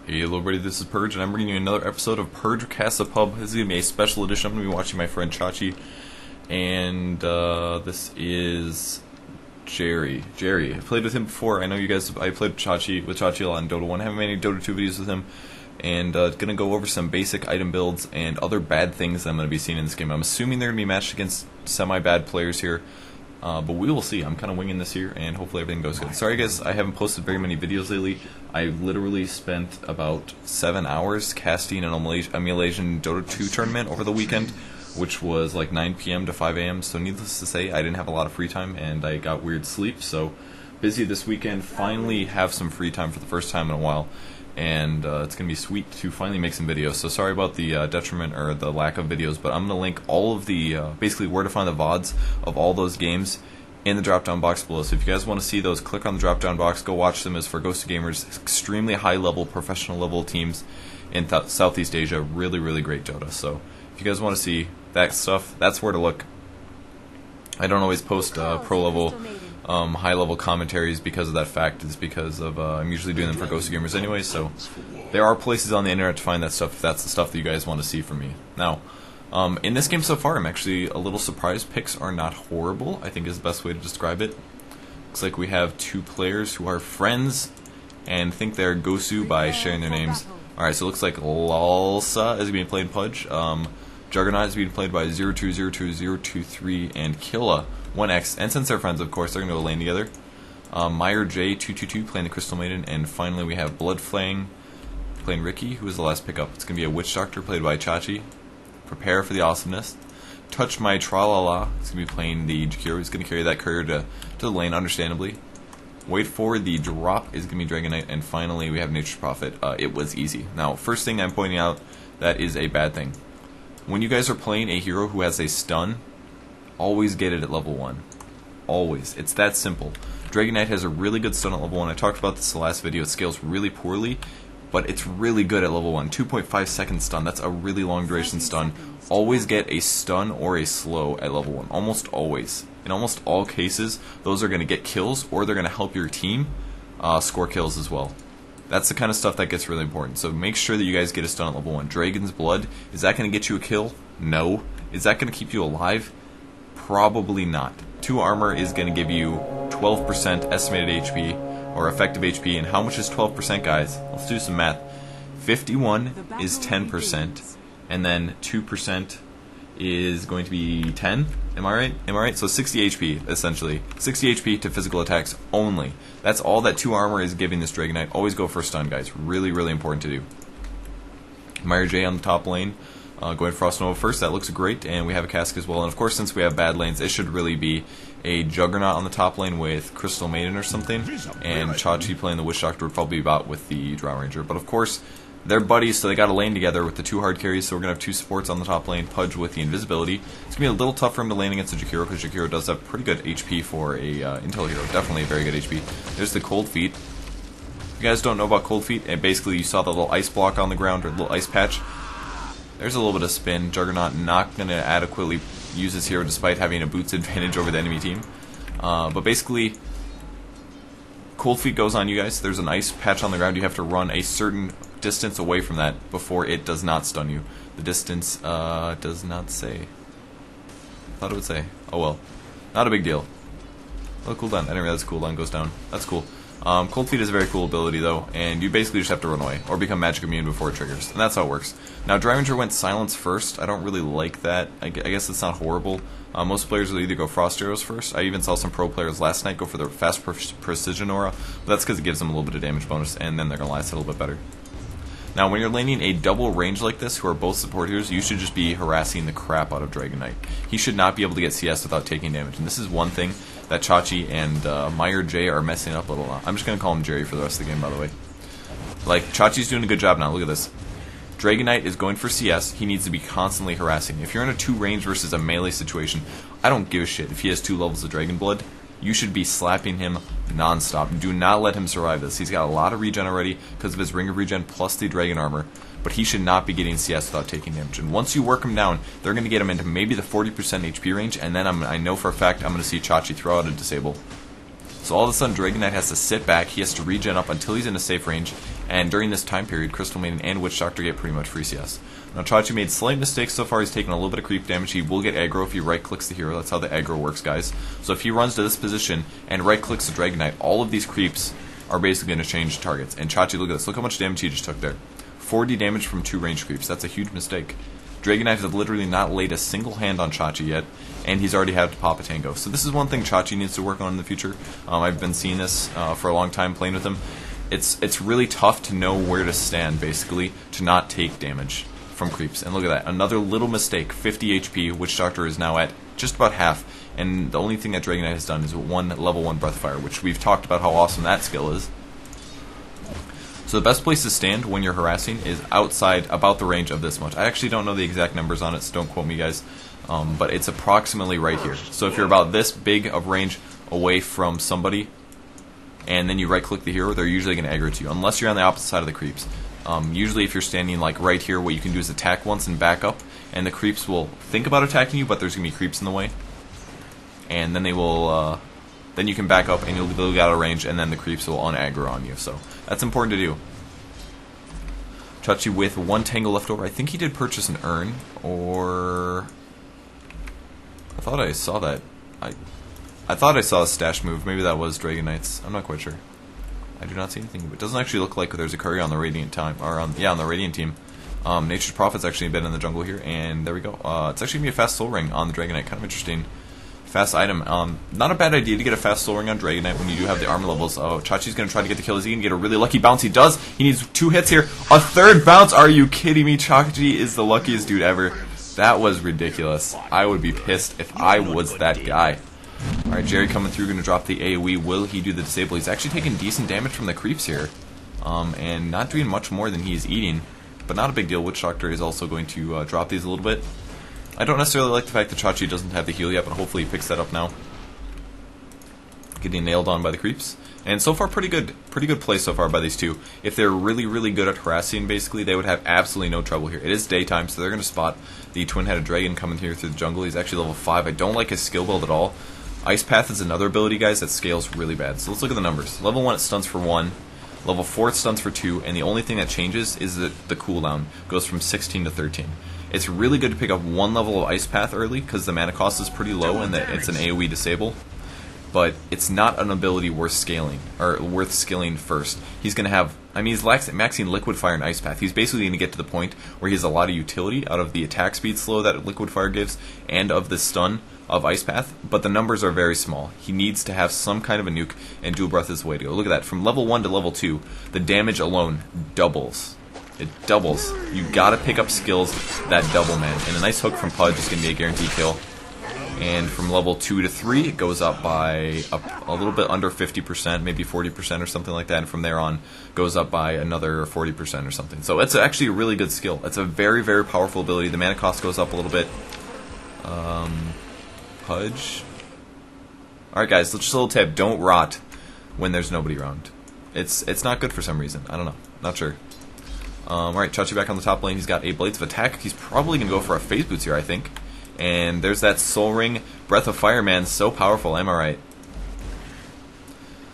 Hey hello everybody, this is Purge, and I'm bringing you another episode of Purge Casa Pub. This is going to be a special edition. I'm going to be watching my friend Chachi, and this is Jerry. I played with him before. I know you guys, I played with Chachi a lot in Dota 1. I haven't made any Dota 2 videos with him, and going to go over some basic item builds and other bad things that I'm going to be seeing in this game. I'm assuming they're going to be matched against semi-bad players here. But we will see. I'm kind of winging this here, and hopefully everything goes good. Sorry guys, I haven't posted very many videos lately. I literally spent about 7 hours casting an emulation Dota 2 tournament over the weekend, which was like 9 p.m. to 5 a.m. So needless to say, I didn't have a lot of free time, and I got weird sleep. So busy this weekend. Finally have some free time for the first time in a while, and it's going to be sweet to finally make some videos. So sorry about the detriment or the lack of videos, but I'm going to link all of the, basically where to find the VODs of all those games in the drop down box below. So if you guys want to see those, click on the drop down box, go watch them. As for Ghost of Gamers, extremely high level, professional level teams in Southeast Asia, really great Dota. So if you guys want to see that stuff, that's where to look. I don't always post pro level, high level commentaries because of that fact. It's because of I'm usually doing them for Ghost of Gamers anyway, so there are places on the internet to find that stuff if that's the stuff that you guys want to see from me. Now, in this game so far, I'm actually a little surprised. Picks are not horrible, I think is the best way to describe it. Looks like we have two players who are friends and think they're Gosu by sharing their names. Alright, so it looks like Lalsa is being played in Pudge. Juggernaut is being played by 0202023 and Killa 1X, and since they're friends, of course, they're going to go lane together. Meyer J222 playing the Crystal Maiden, and finally we have Bloodfang playing Riki, who is the last pickup. It's going to be a Witch Doctor played by Chachi. Prepare for the awesomeness. Touch My Tralala. It's going to be playing the Jakiro. He's going to carry that courier to the lane, understandably. Wait for the drop is going to be Dragon Knight, and finally we have Nature's Prophet. It was easy. Now, first thing I'm pointing out that is a bad thing. When you guys are playing a hero who has a stun, always get it at level 1. Always. It's that simple. Dragon Knight has a really good stun at level 1. I talked about this in the last video. It scales really poorly, but it's really good at level 1. 2.5 second stun. That's a really long duration stun. Always get a stun or a slow at level 1. Almost always. In almost all cases, those are going to get kills, or they're going to help your team score kills as well. That's the kind of stuff that gets really important. So make sure that you guys get a stun at level 1. Dragon's Blood, is that going to get you a kill? No. Is that going to keep you alive? Probably not. 2 armor is going to give you 12% estimated HP, or effective HP, and how much is 12%, guys? Let's do some math. 51 is 10%, and then 2% is going to be 10. Am I right? Am I right? So 60 HP, essentially. 60 HP to physical attacks only. That's all that 2 armor is giving this Dragon Knight. Always go for a stun, guys. Really important to do. Meyer J on the top lane. Going Frost Nova first, that looks great, and we have a Cask as well. And of course, since we have bad lanes, it should really be a Juggernaut on the top lane with Crystal Maiden or something, and Chachi playing the Witch Doctor would probably be about with the Drow Ranger. But of course, they're buddies, so they got a lane together with the 2 hard carries, so we're going to have 2 supports on the top lane. Pudge with the invisibility. It's going to be a little tough for him to lane against the Jakiro, because Jakiro does have pretty good HP for a Intel hero. Definitely a very good HP. There's the Cold Feet. If you guys don't know about Cold Feet, and basically you saw the little ice block on the ground, or little ice patch. There's a little bit of spin. Juggernaut not going to adequately use his hero despite having a boots advantage over the enemy team. But basically, Cold Feet goes on you guys. There's an ice patch on the ground. You have to run a certain distance away from that before it does not stun you. The distance does not say. I thought it would say. Oh well. Not a big deal. Oh, cooldown. I didn't realize cooldown goes down. That's cool. Cold Feet is a very cool ability though, and you basically just have to run away, or become magic immune before it triggers, and that's how it works. Now, Drow Ranger went Silence first. I don't really like that. I guess it's not horrible. Most players will either go Frost Arrows first. I even saw some pro players last night go for their Fast Precision Aura, but that's because it gives them a little bit of damage bonus, and then they're going to last a little bit better. Now, when you're laning a double range like this, who are both support heroes, you should just be harassing the crap out of Dragon Knight. He should not be able to get CS without taking damage, and this is one thing that Chachi and Meyer J are messing up a little. I'm just going to call him Jerry for the rest of the game, by the way. Like, Chachi's doing a good job now. Look at this. Dragon Knight is going for CS. He needs to be constantly harassing. If you're in a 2 range versus a melee situation, I don't give a shit if he has 2 levels of Dragon Blood. You should be slapping him non-stop. Do not let him survive this. He's got a lot of regen already because of his Ring of Regen plus the Dragon Armor, but he should not be getting CS without taking damage. And once you work him down, they're going to get him into maybe the 40% HP range, and then I know for a fact I'm going to see Chachi throw out a disable. So all of a sudden, Dragon Knight has to sit back, he has to regen up until he's in a safe range, And during this time period, Crystal Maiden and Witch Doctor get pretty much free CS. Now Chachi made slight mistakes so far. He's taken a little bit of creep damage. He will get aggro if he right-clicks the hero. That's how the aggro works, guys. So if he runs to this position and right-clicks the Dragon Knight, all of these creeps are basically going to change targets. And Chachi, look at this. Look how much damage he just took there. 40 damage from 2 range creeps. That's a huge mistake. Dragon Knight has literally not laid a single hand on Chachi yet, and he's already had to pop a tango. So this is one thing Chachi needs to work on in the future. I've been seeing this for a long time playing with him. It's really tough to know where to stand, basically, to not take damage from creeps. And look at that. Another little mistake. 50 HP. Witch Doctor is now at just about half. And the only thing that Dragon Knight has done is one level 1 Breath of Fire, which we've talked about how awesome that skill is. So the best place to stand when you're harassing is outside about the range of this much. I actually don't know the exact numbers on it, so don't quote me, guys. But it's approximately right here. So if you're about this big of range away from somebody, and then you right-click the hero, they're usually going to aggro to you, unless you're on the opposite side of the creeps. Usually if you're standing like right here, what you can do is attack once and back up, and the creeps will think about attacking you, but there's going to be creeps in the way. And then they will... then you can back up and you'll be out of range, and then the creeps will un-aggro on you. So that's important to do. Chachi with 1 tango left over. I think he did purchase an urn, or I thought I saw that. I thought I saw a stash move. Maybe that was Dragon Knight's. I'm not quite sure. I do not see anything. It doesn't actually look like there's a courier on the Radiant time, or on the Radiant team. Nature's Prophet's actually been in the jungle here, and there we go. It's actually gonna be a fast soul ring on the Dragon Knight. Kind of interesting. Fast item. Not a bad idea to get a fast soul ring on Dragon Knight when you do have the armor levels. Oh, Chachi's going to try to get the kill. Is he going to get a really lucky bounce? He does. He needs 2 hits here. A 3rd bounce? Are you kidding me? Chachi is the luckiest dude ever. That was ridiculous. I would be pissed if I was that guy. Alright, Jerry coming through, going to drop the AoE. Will he do the disable? He's actually taking decent damage from the creeps here. And not doing much more than he's eating. But not a big deal. Witch Doctor is also going to drop these a little bit. I don't necessarily like the fact that Chachi doesn't have the heal yet, but hopefully he picks that up now. Getting nailed on by the creeps. And so far, pretty good play so far by these two. If they're really, really good at harassing, basically, they would have absolutely no trouble here. It is daytime, so they're going to spot the twin-headed dragon coming here through the jungle. He's actually level 5. I don't like his skill build at all. Ice Path is another ability, guys, that scales really bad. So let's look at the numbers. Level 1, it stuns for 1. Level 4, it stuns for 2. And the only thing that changes is that the cooldown goes from 16 to 13. It's really good to pick up 1 level of Ice Path early, because the mana cost is pretty low and that it's an AoE disable. But it's not an ability worth scaling, or worth skilling first. He's going to have, I mean, he's maxing Liquid Fire and Ice Path. He's basically going to get to the point where he has a lot of utility out of the attack speed slow that Liquid Fire gives, and of the stun of Ice Path, but the numbers are very small. He needs to have some kind of a nuke, and Dual Breath is the way to go. Look at that, from level 1 to level 2, the damage alone doubles. It doubles. You gotta pick up skills that double, man. And a nice hook from Pudge is gonna be a guaranteed kill. And from level 2 to 3, it goes up by a little bit under 50%, maybe 40% or something like that. And from there on, goes up by another 40% or something. So it's actually a really good skill. It's a very, very powerful ability. The mana cost goes up a little bit. Pudge. Alright, guys, just a little tip. Don't rot when there's nobody around. It's not good for some reason. I don't know. Not sure. Alright, Chachi back on the top lane. He's got 8 Blades of Attack. He's probably going to go for a Phase Boots here, I think. And there's that Soul Ring. Breath of Fire, man. So powerful, am I right?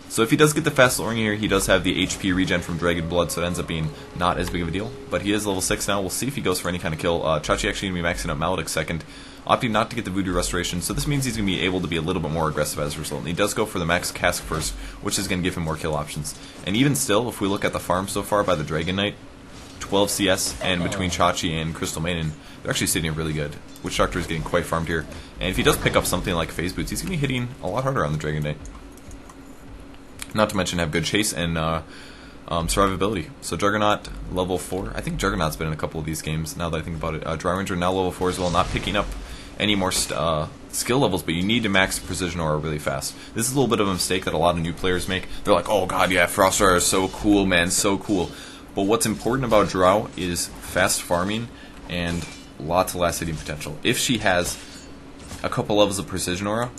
So if he does get the fast Soul Ring here, he does have the HP regen from Dragon Blood, so it ends up being not as big of a deal. But he is level 6 now. We'll see if he goes for any kind of kill. Chachi actually going to be maxing out Maledict second, opting not to get the Voodoo Restoration, so this means he's going to be able to be a little bit more aggressive as a result. And he does go for the Max Cask first, which is going to give him more kill options. And even still, if we look at the farm so far by the Dragon Knight, 12 CS, and between Chachi and Crystal Maiden, they're actually sitting really good. Witch Doctor is getting quite farmed here. And if he does pick up something like Phase Boots, he's going to be hitting a lot harder on the Dragon Knight. Not to mention have good chase and survivability. So Juggernaut, level 4. I think Juggernaut's been in a couple of these games, now that I think about it. Dry Ranger now level 4 as well, not picking up any more skill levels, but you need to max Precision Aura really fast. This is a little bit of a mistake that a lot of new players make. They're like, oh god, yeah, Frost Aura is so cool, man, so cool. But what's important about Drow is fast farming and lots of last hitting potential. If she has a couple levels of Precision Aura,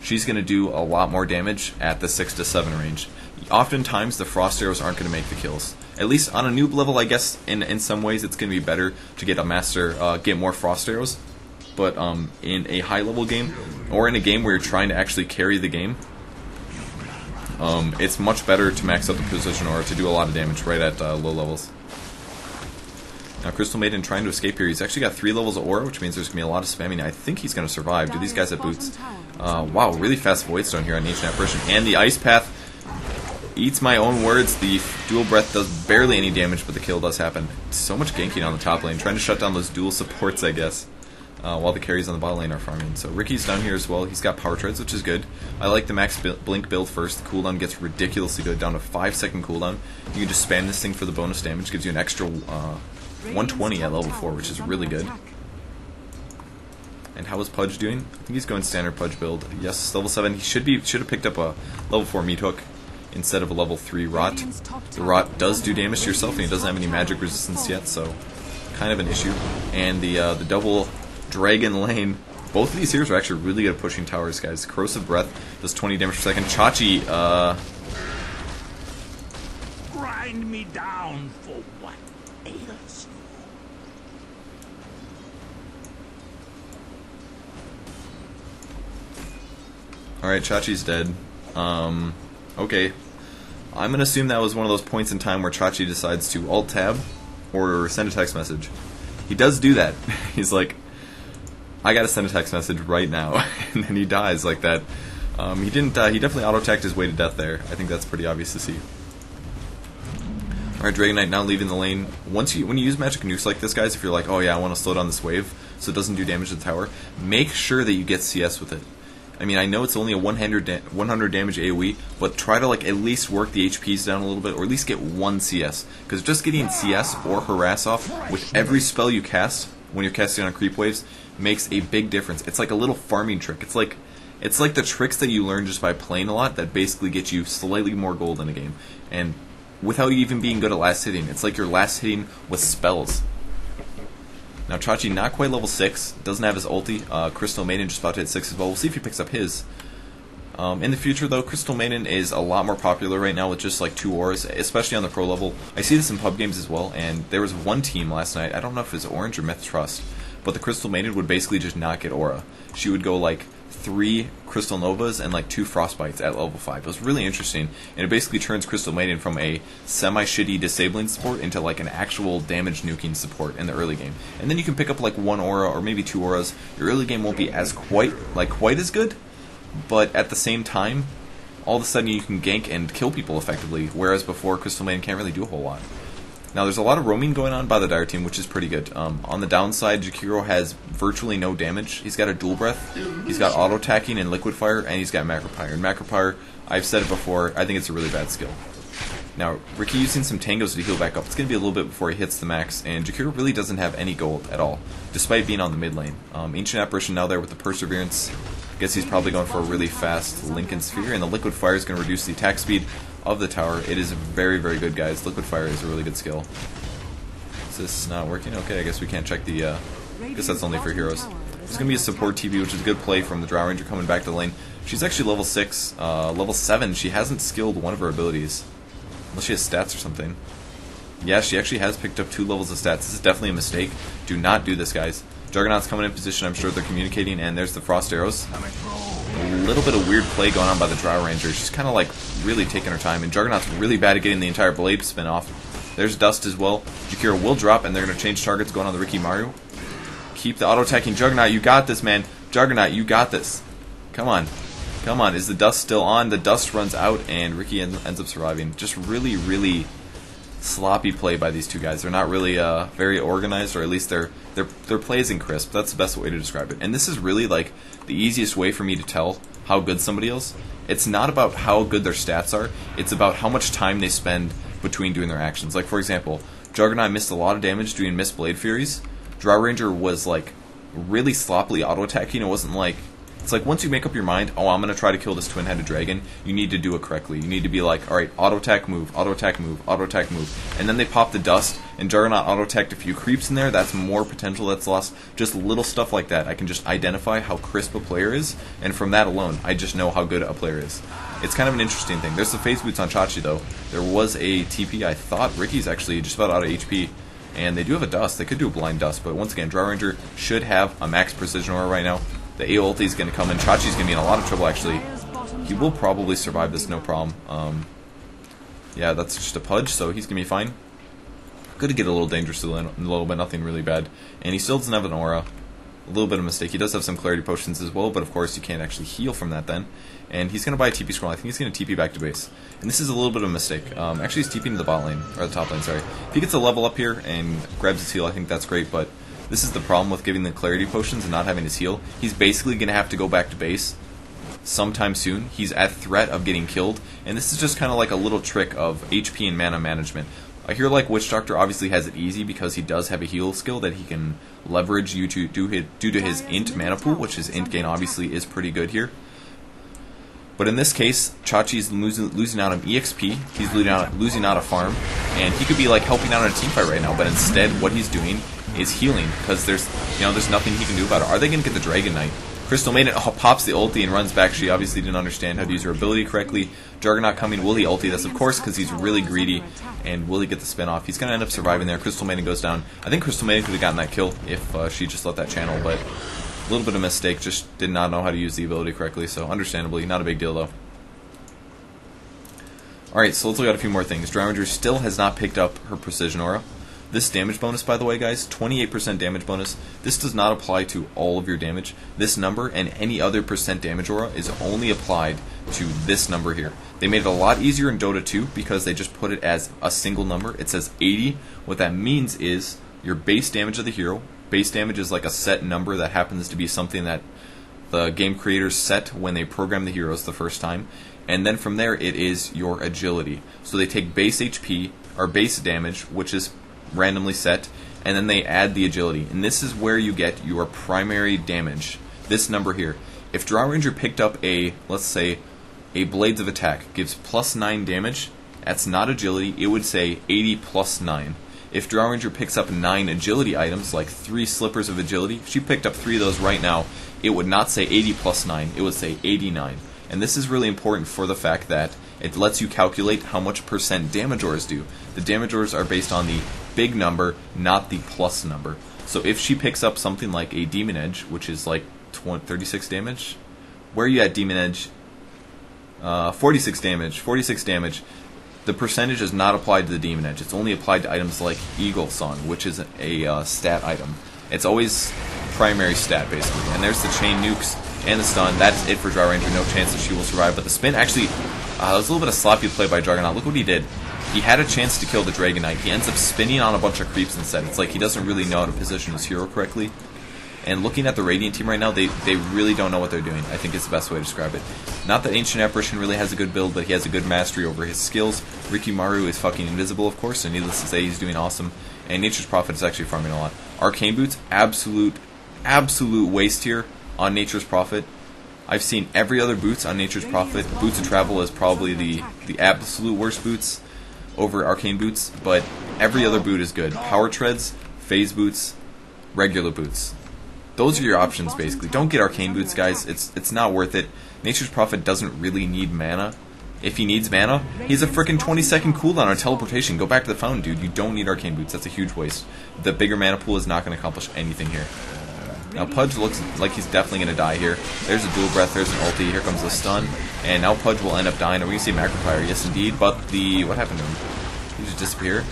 she's going to do a lot more damage at the 6 to 7 range. Oftentimes, the Frost Arrows aren't going to make the kills. At least on a noob level, I guess, in some ways, it's going to be better to get a master, get more Frost Arrows. But in a high-level game, or in a game where you're trying to actually carry the game, It's much better to max out the precision aura to do a lot of damage right at low levels. Now Crystal Maiden trying to escape here. He's actually got 3 levels of aura, which means there's going to be a lot of spamming. I think he's going to survive. Do these guys have boots? Wow, really fast Void Stone here on Ancient Apparition. And the Ice Path eats my own words. The Dual Breath does barely any damage, but the kill does happen. So much ganking on the top lane. Trying to shut down those dual supports, I guess. While the carries on the bottom lane are farming. So Riki's down here as well. He's got Power Treads, which is good. I like the max blink build first. The cooldown gets ridiculously good, down to 5-second cooldown. You can just spam this thing for the bonus damage. Gives you an extra 120 at level 4, which is really good. And how is Pudge doing? I think he's going standard Pudge build. Yes, level 7. He should have picked up a level 4 meat hook instead of a level 3 rot. The rot does do damage to yourself, and he doesn't have any magic resistance yet, so kind of an issue. And the double Dragon Lane. Both of these heroes are actually really good at pushing towers, guys. Corrosive Breath does 20 damage per second. Chachi, grind me down for what ails you. Alright, Chachi's dead. Okay. I'm gonna assume that was one of those points in time where Chachi decides to alt-tab or send a text message. He does do that. He's like, I gotta send a text message right now, and then he dies like that. He didn't. He definitely auto-attacked his way to death there. I think that's pretty obvious to see. Alright, Dragon Knight now leaving the lane. When you use magic nukes like this, guys, if you're like, oh yeah, I want to slow down this wave so it doesn't do damage to the tower, make sure that you get CS with it. I mean, I know it's only a 100 damage AoE, but try to like at least work the HPs down a little bit, or at least get 1 CS. Because just getting CS or Harass off with every spell you cast when you're casting on creep waves makes a big difference. It's like a little farming trick. It's like the tricks that you learn just by playing a lot that basically get you slightly more gold in a game, and without you even being good at last hitting. It's like you're last hitting with spells. Now Chachi not quite level 6, doesn't have his ulti. Crystal Maiden just about to hit 6 as well. We'll see if he picks up his. In the future though, Crystal Maiden is a lot more popular right now with just like 2 auras, especially on the pro level. I see this in pub games as well, and there was one team last night, I don't know if it was Orange or Myth Trust, but the Crystal Maiden would basically just not get aura. She would go like 3 Crystal Novas and like 2 Frostbites at level 5. It was really interesting, and it basically turns Crystal Maiden from a semi-shitty disabling support into like an actual damage nuking support in the early game. And then you can pick up like 1 aura or maybe 2 auras. Your early game won't be as quite as good, but at the same time, all of a sudden you can gank and kill people effectively, whereas before Crystal Maiden can't really do a whole lot. Now there's a lot of roaming going on by the Dire team, which is pretty good. On the downside, Jakiro has virtually no damage. He's got a dual breath, he's got auto attacking and liquid fire, and he's got macro pyre. And macro pyre, I've said it before, I think it's a really bad skill. Now Riki using some tangos to heal back up. It's going to be a little bit before he hits the max, and Jakiro really doesn't have any gold at all, despite being on the mid lane. Ancient Apparition now there with the Perseverance. I guess he's probably going for a really fast Lincoln Sphere, and the liquid fire is going to reduce the attack speed of the tower. It is very, very good, guys. Liquid fire is a really good skill. Is this not working? Okay, I guess we can't check the, I guess that's only for heroes. There's going to be a support TP, which is a good play from the Drow Ranger coming back to the lane. She's actually level 6. Level 7, she hasn't skilled one of her abilities. Unless she has stats or something. Yeah, she actually has picked up 2 levels of stats. This is definitely a mistake. Do not do this, guys. Juggernaut's coming in position. I'm sure they're communicating, and there's the Frost Arrows. A little bit of weird play going on by the Drow Ranger. She's kind of like really taking her time, and Juggernaut's really bad at getting the entire blade spin off. There's Dust as well. Jakiro will drop, and they're going to change targets going on the Riki Maru. Keep the auto-attacking Juggernaut. You got this, man. Juggernaut, you got this. Come on. Come on. Is the Dust still on? The Dust runs out, and Riki ends up surviving. Just really, really sloppy play by these two guys. They're not really very organized, or at least their play isn't crisp. That's the best way to describe it. And this is really like the easiest way for me to tell how good somebody is. It's not about how good their stats are. It's about how much time they spend between doing their actions. Like for example, Juggernaut missed a lot of damage doing Mist Blade Furies. Drow Ranger was like really sloppily auto attacking. It wasn't like, it's like once you make up your mind, oh, I'm going to try to kill this twin-headed dragon, you need to do it correctly. You need to be like, alright, auto-attack, move, auto-attack, move, auto-attack, move. And then they pop the Dust, and Juggernaut auto-attacked a few creeps in there. That's more potential that's lost. Just little stuff like that. I can just identify how crisp a player is, and from that alone, I just know how good a player is. It's kind of an interesting thing. There's the phase boots on Chachi, though. There was a TP. I thought Riki's actually just about out of HP. And they do have a Dust. They could do a blind Dust, but once again, Drow Ranger should have a max precision aura right now. The A ulti is going to come in. Chachi's going to be in a lot of trouble, actually. He will probably survive this, no problem. Yeah, that's just a Pudge, so he's going to be fine. Going to get a little dangerous a little bit, nothing really bad. And he still doesn't have an aura. A little bit of a mistake. He does have some clarity potions as well, but of course you can't actually heal from that then. And he's going to buy a TP scroll. I think he's going to TP back to base. And this is a little bit of a mistake. Actually, he's TPing to the bot lane, or the top lane, sorry. If he gets a level up here and grabs his heal, I think that's great, but this is the problem with giving the clarity potions and not having his heal. He's basically going to have to go back to base sometime soon. He's at threat of getting killed, and this is just kind of like a little trick of HP and mana management. I hear like Witch Doctor obviously has it easy because he does have a heal skill that he can leverage due to his int mana pool, which his int gain obviously is pretty good here. But in this case, Chachi's losing out on EXP, he's losing out a farm, and he could be like helping out in a teamfight right now, but instead what he's doing is healing, because there's nothing he can do about it. Are they going to get the Dragon Knight? Crystal Maiden pops the ulti and runs back. She obviously didn't understand how to use her ability correctly. Juggernaut coming. Will he ulti this? Of course, because he's really greedy. And will he get the spin off? He's going to end up surviving there. Crystal Maiden goes down. I think Crystal Maiden could have gotten that kill if she just let that channel, but a little bit of mistake. Just did not know how to use the ability correctly, so understandably, not a big deal though. Alright, so let's look at a few more things. Drow Ranger still has not picked up her Precision Aura. This damage bonus, by the way, guys, 28% damage bonus. This does not apply to all of your damage. This number and any other percent damage aura is only applied to this number here. They made it a lot easier in Dota 2 because they just put it as a single number. It says 80. What that means is your base damage of the hero. Base damage is like a set number that happens to be something that the game creators set when they program the heroes the first time. And then from there, it is your agility. So they take base HP, or base damage, which is randomly set, and then they add the agility, and this is where you get your primary damage. This number here. If Drow Ranger picked up let's say a Blades of Attack gives +9 damage, that's not agility, it would say 80 plus 9. If Drow Ranger picks up 9 agility items, like 3 slippers of agility, if she picked up 3 of those right now, it would not say 80 plus 9, it would say 89. And this is really important for the fact that it lets you calculate how much percent damage auras do. The damage auras are based on the big number, not the plus number. So if she picks up something like a Demon Edge, which is like 36 damage, where are you at, Demon Edge? 46 damage. 46 damage. The percentage is not applied to the Demon Edge. It's only applied to items like Eagle Song, which is a stat item. It's always primary stat, basically. And there's the chain nukes and the stun. That's it for Drow Ranger. No chance that she will survive. But the spin actually, that was a little bit of sloppy play by Juggernaut. Look what he did. He had a chance to kill the Dragon Knight. He ends up spinning on a bunch of creeps instead. It's like he doesn't really know how to position his hero correctly. And looking at the Radiant team right now, they really don't know what they're doing, I think is the best way to describe it. Not that Ancient Apparition really has a good build, but he has a good mastery over his skills. Riki Maru is fucking invisible, of course, and needless to say, he's doing awesome. And Nature's Prophet is actually farming a lot. Arcane Boots, absolute waste here on Nature's Prophet. I've seen every other boots on Nature's Prophet. Boots of Travel is probably the absolute worst boots over Arcane Boots, but every other boot is good. Power Treads, Phase Boots, regular boots. Those are your options, basically. Don't get Arcane Boots, guys. It's not worth it. Nature's Prophet doesn't really need mana. If he needs mana, he's a freaking 20-second cooldown on teleportation. Go back to the fountain, dude. You don't need Arcane Boots. That's a huge waste. The bigger mana pool is not going to accomplish anything here. Now Pudge looks like he's definitely going to die here. There's a dual breath, there's an ulti, here comes the stun, and now Pudge will end up dying. Are we going to see Macro Fire? Yes, indeed, but what happened to him? He just disappeared?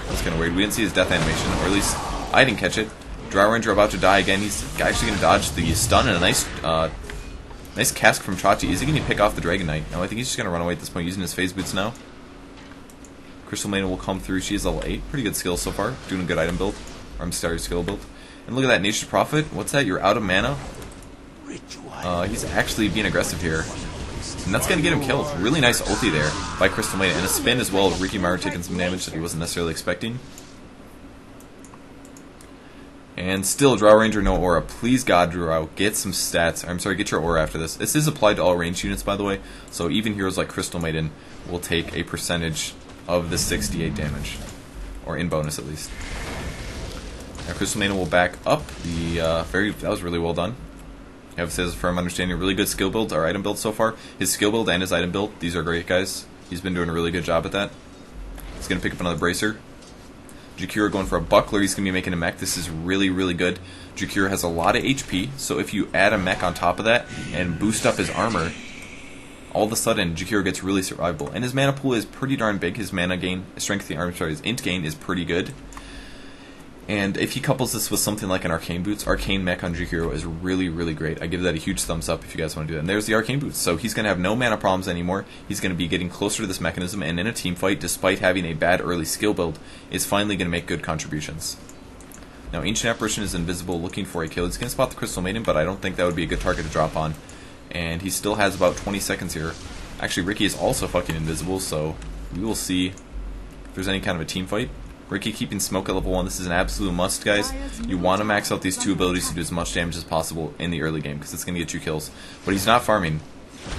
That's kind of weird. We didn't see his death animation, or at least I didn't catch it. Drow Ranger about to die again. He's actually going to dodge the stun, and a nice cask from Chachi. Is he going to pick off the Dragon Knight? No, I think he's just going to run away at this point, using his Phase Boots now. Crystal Maiden will come through. She is level 8. Pretty good skill so far. Doing a good item build. Or I'm sorry, skill build. And look at that, Nature's Prophet. What's that? You're out of mana? He's actually being aggressive here. And that's going to get him killed. Really nice ulti there by Crystal Maiden. And a spin as well. Riki Maru taking some damage that he wasn't necessarily expecting. And still, Drow Ranger, no aura. Please, God, Drow, get some stats. I'm sorry, get your aura after this. This is applied to all ranged units, by the way. So even heroes like Crystal Maiden will take a percentage of the 68 damage. Or in bonus, at least. Now, Crystal Maiden will back up. That was really well done. Have says firm understanding. Really good skill builds, our item build so far. His skill build and his item build, these are great, guys. He's been doing a really good job at that. He's going to pick up another Bracer. Jakira going for a Buckler. He's going to be making a mech. This is really, really good. Jakira has a lot of HP, so if you add a mech on top of that and boost up his armor, all of a sudden Jakiro gets really survivable. And his mana pool is pretty darn big. His mana gain, strength gain, his int gain is pretty good. And if he couples this with something like an Arcane Boots, Arcane Mech on Juggernaut is really, really great. I give that a huge thumbs up if you guys want to do that. And there's the Arcane Boots. So he's going to have no mana problems anymore. He's going to be getting closer to this mechanism, and in a team fight, despite having a bad early skill build, is finally going to make good contributions. Now, Ancient Apparition is invisible, looking for a kill. He's going to spot the Crystal Maiden, but I don't think that would be a good target to drop on. And he still has about 20 seconds here. Actually, Riki is also fucking invisible, so we will see if there's any kind of a team fight. Riki keeping smoke at level 1. This is an absolute must, guys. You want to max out these two abilities to do as much damage as possible in the early game, because it's going to get you kills. But he's not farming.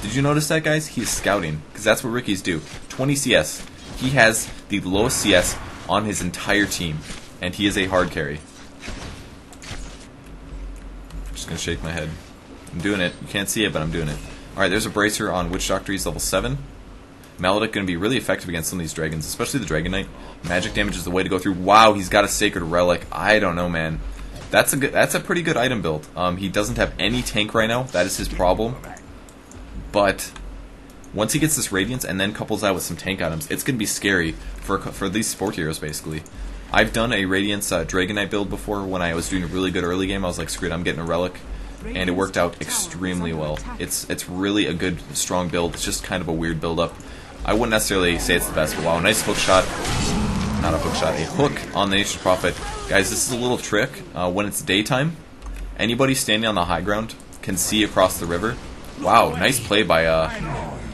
Did you notice that, guys? He's scouting, because that's what Rikis do. 20 CS. He has the lowest CS on his entire team, and he is a hard carry. I'm just going to shake my head. I'm doing it. You can't see it, but I'm doing it. Alright, there's a Bracer on Witch Doctor. He's level 7. Maledict going to be really effective against some of these dragons, especially the Dragon Knight. Magic damage is the way to go through. Wow, he's got a Sacred Relic. I don't know, man. That's a pretty good item build. He doesn't have any tank right now. That is his problem. But once he gets this Radiance and then couples that with some tank items, it's going to be scary for these sport heroes, basically. I've done a Radiance Dragon Knight build before when I was doing a really good early game. I was like, screw it, I'm getting a Relic. And it worked out extremely well. It's really a good, strong build. It's just kind of a weird build-up. I wouldn't necessarily say it's the best, but wow, nice hook shot. Not a hook shot, a hook on the Ancient Prophet. Guys, this is a little trick. When it's daytime, anybody standing on the high ground can see across the river. Wow, nice play by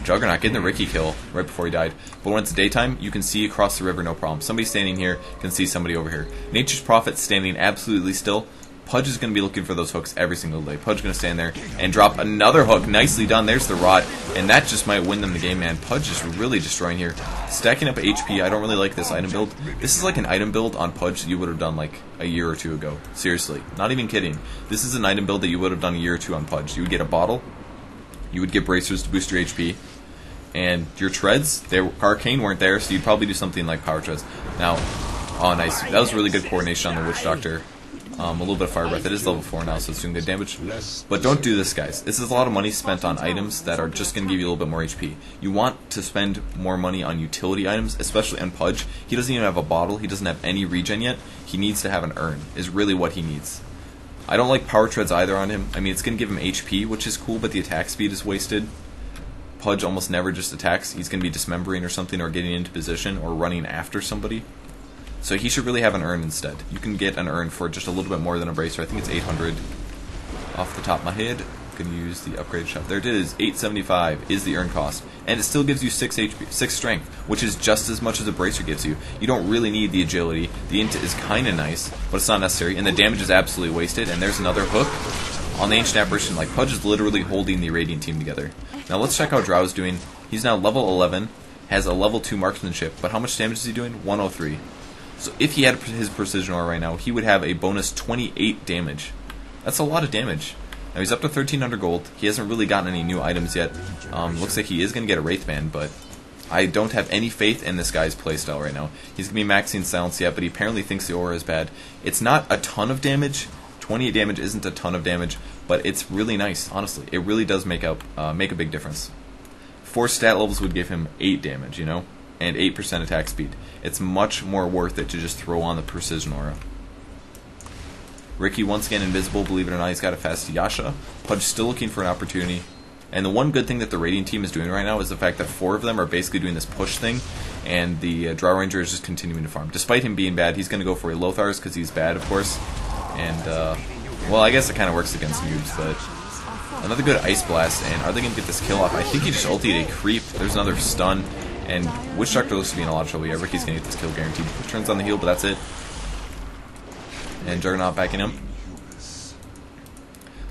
Juggernaut, getting the Riki kill right before he died. But when it's daytime, you can see across the river, no problem. Somebody standing here can see somebody over here. Nature's Prophet standing absolutely still. Pudge is going to be looking for those hooks every single day. Pudge is going to stand there and drop another hook. Nicely done. There's the rod. And that just might win them the game, man. Pudge is really destroying here. Stacking up HP. I don't really like this item build. This is like an item build on Pudge that you would have done like a year or two ago. Seriously. Not even kidding. This is an item build that you would have done a year or two on Pudge. You would get a bottle. You would get bracers to boost your HP. And your treads, Arcane weren't there, so you'd probably do something like Power Treads. Now, oh nice. That was really good coordination on the Witch Doctor. A little bit of Fire Breath. It is level 4 now, so it's doing good damage. But don't do this, guys. This is a lot of money spent on items that are just going to give you a little bit more HP. You want to spend more money on utility items, especially on Pudge. He doesn't even have a bottle. He doesn't have any regen yet. He needs to have an urn, is really what he needs. I don't like Power Treads either on him. I mean, it's going to give him HP, which is cool, but the attack speed is wasted. Pudge almost never just attacks. He's going to be dismembering or something, or getting into position, or running after somebody. So he should really have an urn instead. You can get an urn for just a little bit more than a bracer. I think it's 800 off the top of my head. I'm going to use the upgrade shop. There it is. 875 is the urn cost. And it still gives you 6 HP, 6 strength, which is just as much as a bracer gives you. You don't really need the agility. The int is kind of nice, but it's not necessary. And the damage is absolutely wasted. And there's another hook on the Ancient Apparition. Like, Pudge is literally holding the Radiant team together. Now let's check how Drow's doing. He's now level 11, has a level 2 marksmanship, but how much damage is he doing? 103. So if he had his Precision Aura right now, he would have a bonus 28 damage. That's a lot of damage. Now he's up to 1300 gold. He hasn't really gotten any new items yet. Looks like he is going to get a Wraith Band, but I don't have any faith in this guy's playstyle right now. He's going to be maxing Silence yet, but he apparently thinks the Aura is bad. It's not a ton of damage. 28 damage isn't a ton of damage, but it's really nice, honestly. It really does make a big difference. 4 stat levels would give him 8 damage, you know? And 8% attack speed. It's much more worth it to just throw on the Precision Aura. Riki once again invisible, believe it or not, he's got a fast Yasha. Pudge still looking for an opportunity. And the one good thing that the Radiant team is doing right now is the fact that 4 of them are basically doing this push thing, and the Drow Ranger is just continuing to farm. Despite him being bad, he's going to go for a Lothar's because he's bad, of course. And, well, I guess it kind of works against noobs, but another good Ice Blast, and are they going to get this kill off? I think he just ultied a creep. There's another stun. And Witch Doctor looks to be in a lot of trouble. Yeah, Riki's going to get this kill guaranteed. Turns on the heal, but that's it. And Juggernaut backing him.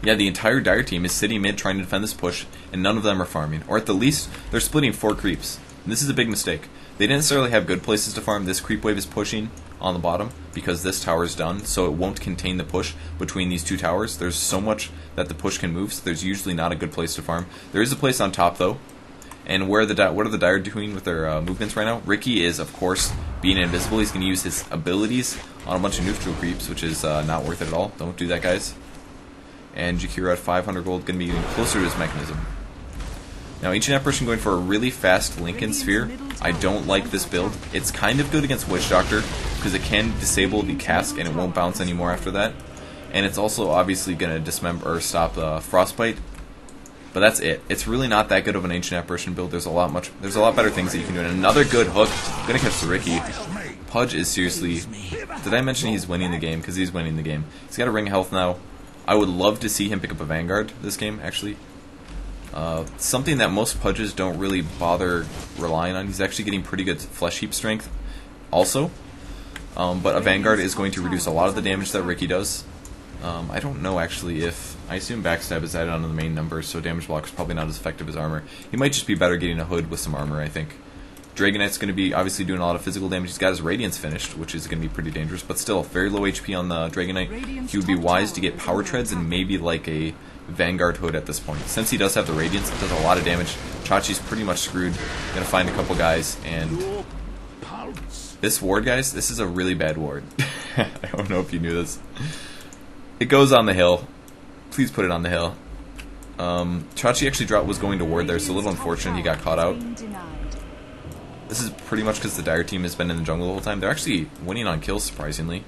Yeah, the entire Dire team is sitting mid trying to defend this push, and none of them are farming. Or at the least, they're splitting 4 creeps. And this is a big mistake. They didn't necessarily have good places to farm. This creep wave is pushing on the bottom because this tower is done, so it won't contain the push between these 2 towers. There's so much that the push can move, so there's usually not a good place to farm. There is a place on top, though. And what are the Dire doing with their movements right now? Riki is, of course, being invisible. He's going to use his abilities on a bunch of neutral creeps, which is not worth it at all. Don't do that, guys. And Jakiro at 500 gold, going to be getting closer to his mechanism. Now, Ancient Apparition going for a really fast Lincoln Sphere. I don't like this build. It's kind of good against Witch Doctor, because it can disable the cask and it won't bounce anymore after that. And it's also obviously going to dismember or stop Frostbite. But that's it. It's really not that good of an Ancient Apparition build. There's a lot better things that you can do. And another good hook. I'm going to catch the Riki. Pudge is seriously... Did I mention he's winning the game? Because he's winning the game. He's got a ring health now. I would love to see him pick up a Vanguard this game, actually. Something that most Pudges don't really bother relying on. He's actually getting pretty good flesh heap strength also. But a Vanguard is going to reduce a lot of the damage that Riki does. I don't know actually if... I assume Backstab is added onto the main numbers, so damage block is probably not as effective as armor. He might just be better getting a hood with some armor, I think. Dragonite's going to be obviously doing a lot of physical damage. He's got his Radiance finished, which is going to be pretty dangerous, but still, very low HP on the Dragonite. He would be wise to get Power Treads and maybe like a Vanguard hood at this point. Since he does have the Radiance, it does a lot of damage. Chachi's pretty much screwed. Going to find a couple guys, and... This ward, guys, this is a really bad ward. I don't know if you knew this. It goes on the hill. Please put it on the hill. Chachi actually was going to ward there, so a little unfortunate he got caught out. This is pretty much because the Dire team has been in the jungle the whole time. They're actually winning on kills, surprisingly.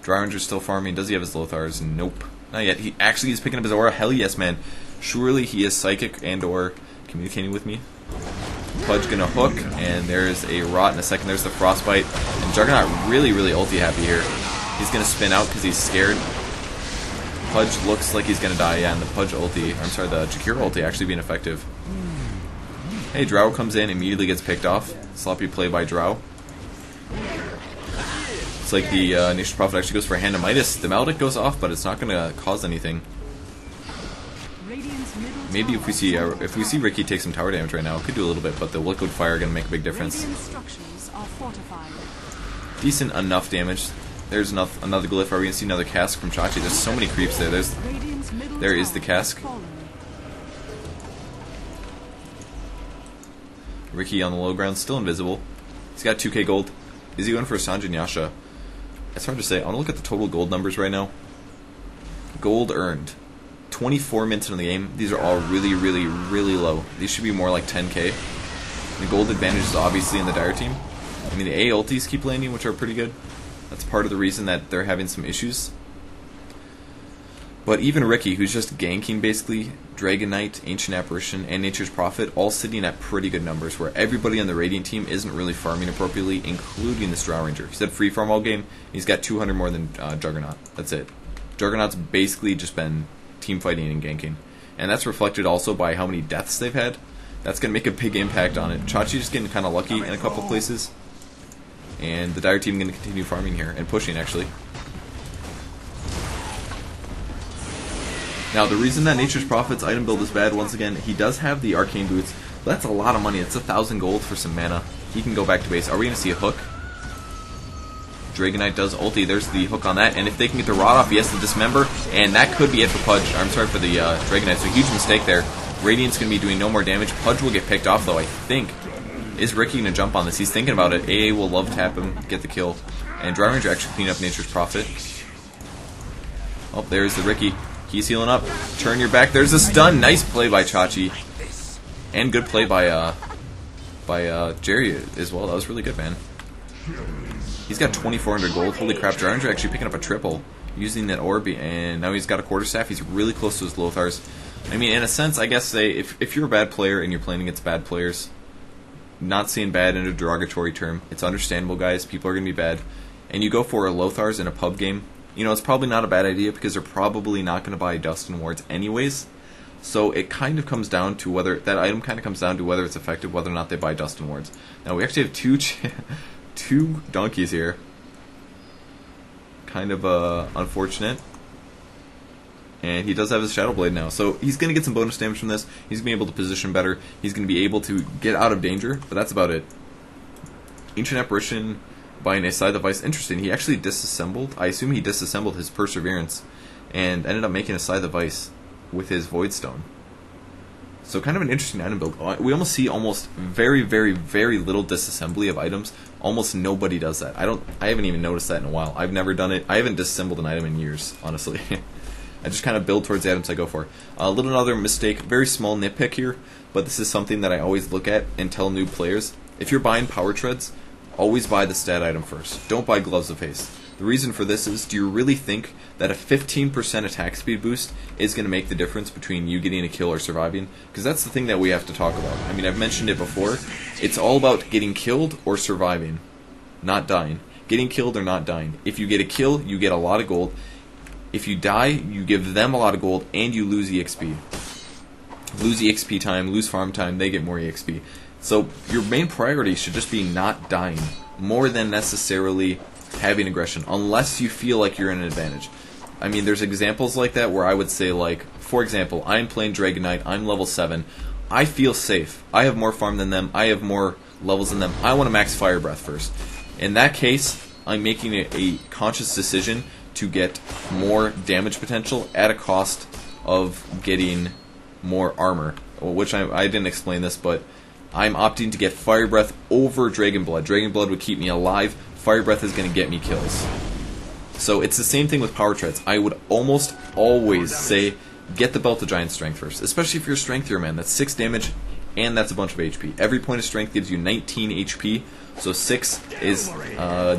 Dry Ranger's still farming. Does he have his Lothars? Nope. Not yet. He actually is picking up his aura. Hell yes, man. Surely he is psychic and or communicating with me. Pudge gonna hook, and there's a Rot in a second. There's the Frostbite. And Juggernaut really ulti happy here. He's gonna spin out because he's scared. Pudge looks like he's gonna die, yeah, and the Pudge ulti, I'm sorry, the Jakira ulti actually being effective. Hey, Drow comes in, immediately gets picked off. Sloppy play by Drow. It's like the Nature's Prophet actually goes for a Hand of Midas. The Maledict goes off, but it's not gonna cause anything. Maybe if we see Riki take some tower damage right now, it could do a little bit, but the Liquid Fire gonna make a big difference. Decent enough damage. There's another glyph. Are we gonna see another cask from Chachi? There's so many creeps there. There is the cask. Riki on the low ground, still invisible. He's got 2k gold. Is he going for a Sanjin Yasha? It's hard to say. I want to look at the total gold numbers right now. Gold earned. 24 minutes into the game. These are all really low. These should be more like 10k. The gold advantage is obviously in the Dire team. I mean, the A ultis keep landing, which are pretty good. That's part of the reason that they're having some issues. But even Riki, who's just ganking basically, Dragonite, Ancient Apparition, and Nature's Prophet, all sitting at pretty good numbers, where everybody on the Radiant team isn't really farming appropriately, including this Drow Ranger. He's had free farm all game, he's got 200 more than Juggernaut. That's it. Juggernaut's basically just been team fighting and ganking. And that's reflected also by how many deaths they've had. That's going to make a big impact on it. Chachi's just getting kind of lucky in a couple places. And the Dire team going to continue farming here, and pushing actually. Now, the reason that Nature's Prophet's item build is bad, once again, he does have the Arcane Boots. But that's a lot of money. It's 1,000 gold for some mana. He can go back to base. Are we going to see a hook? Dragonite does ulti. There's the hook on that. And if they can get the Rod off, he has to dismember. And that could be it for Pudge. I'm sorry for the Dragonite. So, huge mistake there. Radiant's going to be doing no more damage. Pudge will get picked off, though, I think. Is Riki going to jump on this? He's thinking about it. AA will love tap him, get the kill. And Dry Ranger actually clean up Nature's Prophet. Oh, there's the Riki. He's healing up. Turn your back. There's a stun. Nice play by Chachi. And good play by Jerry as well. That was really good, man. He's got 2,400 gold. Holy crap. Dry Ranger actually picking up a triple using that orb. And now he's got a quarterstaff. He's really close to his Lothars. I mean, in a sense, I guess if you're a bad player and you're playing against bad players, not saying bad in a derogatory term, it's understandable, guys. People are going to be bad. And you go for a Lothars in a pub game, you know, it's probably not a bad idea because they're probably not going to buy Dust and Wards anyways. So it kind of comes down to whether that item kind of comes down to whether it's effective, whether or not they buy Dust and Wards. Now we actually have two donkeys here. Kind of unfortunate. And he does have his Shadow Blade now, so he's going to get some bonus damage from this. He's going to be able to position better. He's going to be able to get out of danger, but that's about it. Ancient Apparition buying a Scythe of Ice. Interesting. He actually disassembled. I assume he disassembled his Perseverance and ended up making a Scythe of Ice with his Voidstone. So kind of an interesting item build. We almost see very little disassembly of items. Almost nobody does that. I haven't even noticed that in a while. I've never done it. I haven't disassembled an item in years, honestly. I just kind of build towards the items I go for. A little another mistake, very small nitpick here, but this is something that I always look at and tell new players. If you're buying power treads, always buy the stat item first. Don't buy gloves of haste. The reason for this is, do you really think that a 15% attack speed boost is going to make the difference between you getting a kill or surviving? Because that's the thing that we have to talk about. I mean, I've mentioned it before. It's all about getting killed or surviving, not dying. Getting killed or not dying. If you get a kill, you get a lot of gold. If you die, you give them a lot of gold, and you lose EXP. Lose EXP time, lose farm time, they get more EXP. So your main priority should just be not dying, more than necessarily having aggression, unless you feel like you're in an advantage. I mean, there's examples like that where I would say, like, for example, I'm playing Juggernaut, I'm level 7, I feel safe, I have more farm than them, I have more levels than them, I want to max Fire Breath first. In that case, I'm making a conscious decision to get more damage potential at a cost of getting more armor, which I didn't explain this, but I'm opting to get Fire Breath over Dragon Blood. Dragon Blood would keep me alive, Fire Breath is going to get me kills. So it's the same thing with power treads. I would almost always say get the Belt of Giant Strength first, especially if you're a Strength Hero, man. That's 6 damage, and that's a bunch of HP. Every point of Strength gives you 19 HP, so 6 is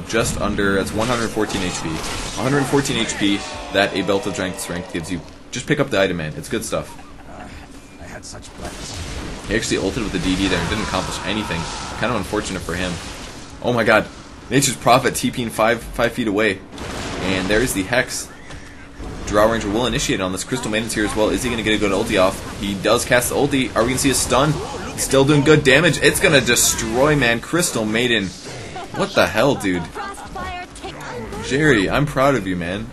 just under, that's 114 HP. 114 HP that a Belt of Giant Strength gives you. Just pick up the item, man. It's good stuff. I had such plans. He actually ulted with the DD there and didn't accomplish anything. Kind of unfortunate for him. Oh my god. Nature's Prophet TPing 5 feet away. And there's the Hex. Drow Ranger will initiate on this. Crystal Maiden's here as well. Is he going to get a good ulti off? He does cast the ulti. Are we going to see a stun? Still doing good damage. It's going to destroy, man. Crystal Maiden. What the hell, dude? Jerry, I'm proud of you, man.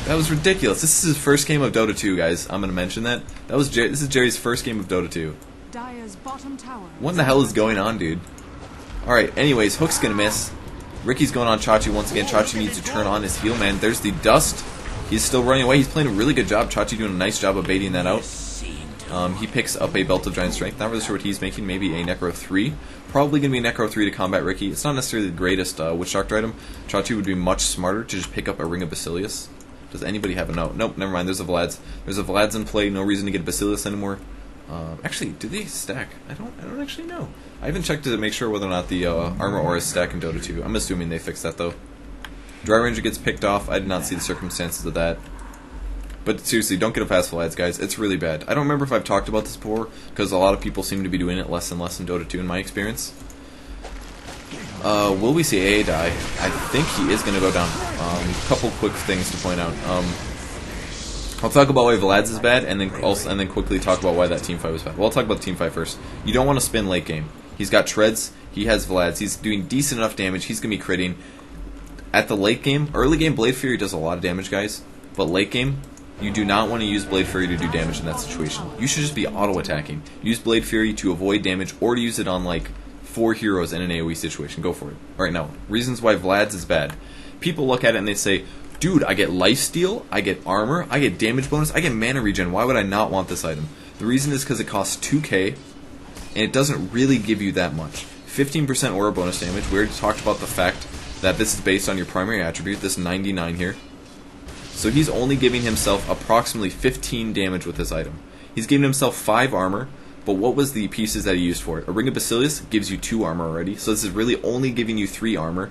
That was ridiculous. This is his first game of Dota 2, guys. I'm going to mention that. This is Jerry's first game of Dota 2. What in the hell is going on, dude? Alright, anyways, Hook's going to miss. Riki's going on Chachi once again. Chachi needs to turn on his heal, man. There's the dust. He's still running away. He's playing a really good job. Chachi doing a nice job of baiting that out. He picks up a Belt of Giant Strength. Not really sure what he's making. Maybe a Necro 3. Probably going to be a Necro 3 to combat Riki. It's not necessarily the greatest Witch Doctor item. Chachi would be much smarter to just pick up a Ring of Basilius. Does anybody have a no? Nope, never mind. There's a Vlad's. There's a Vlad's in play. No reason to get Basilius anymore. Actually, do they stack? I don't actually know. I haven't checked to make sure whether or not the armor auras stack in Dota 2. I'm assuming they fixed that though. Drow Ranger gets picked off. I did not see the circumstances of that. But seriously, don't get a fast Vlad's, guys. It's really bad. I don't remember if I've talked about this before, because a lot of people seem to be doing it less and less in Dota 2 in my experience. Will we see AA die? I think he is going to go down. Couple quick things to point out. I'll talk about why Vlad's is bad, and then quickly talk about why that team fight was bad. Well, I'll talk about the team fight first. You don't want to spin late game. He's got treads. He has Vlad's. He's doing decent enough damage. He's going to be critting. At the late game, early game, Blade Fury does a lot of damage, guys. But late game, you do not want to use Blade Fury to do damage in that situation. You should just be auto-attacking. Use Blade Fury to avoid damage, or to use it on, like, 4 heroes in an AoE situation. Go for it. Alright, now, reasons why Vlad's is bad. People look at it and they say, dude, I get lifesteal, I get armor, I get damage bonus, I get mana regen. Why would I not want this item? The reason is because it costs 2k, and it doesn't really give you that much. 15% aura bonus damage. We already talked about the fact that this is based on your primary attribute, this 99 here. So he's only giving himself approximately 15 damage with this item. He's giving himself 5 armor, but what was the pieces that he used for it? A Ring of Basilius gives you 2 armor already, so this is really only giving you 3 armor.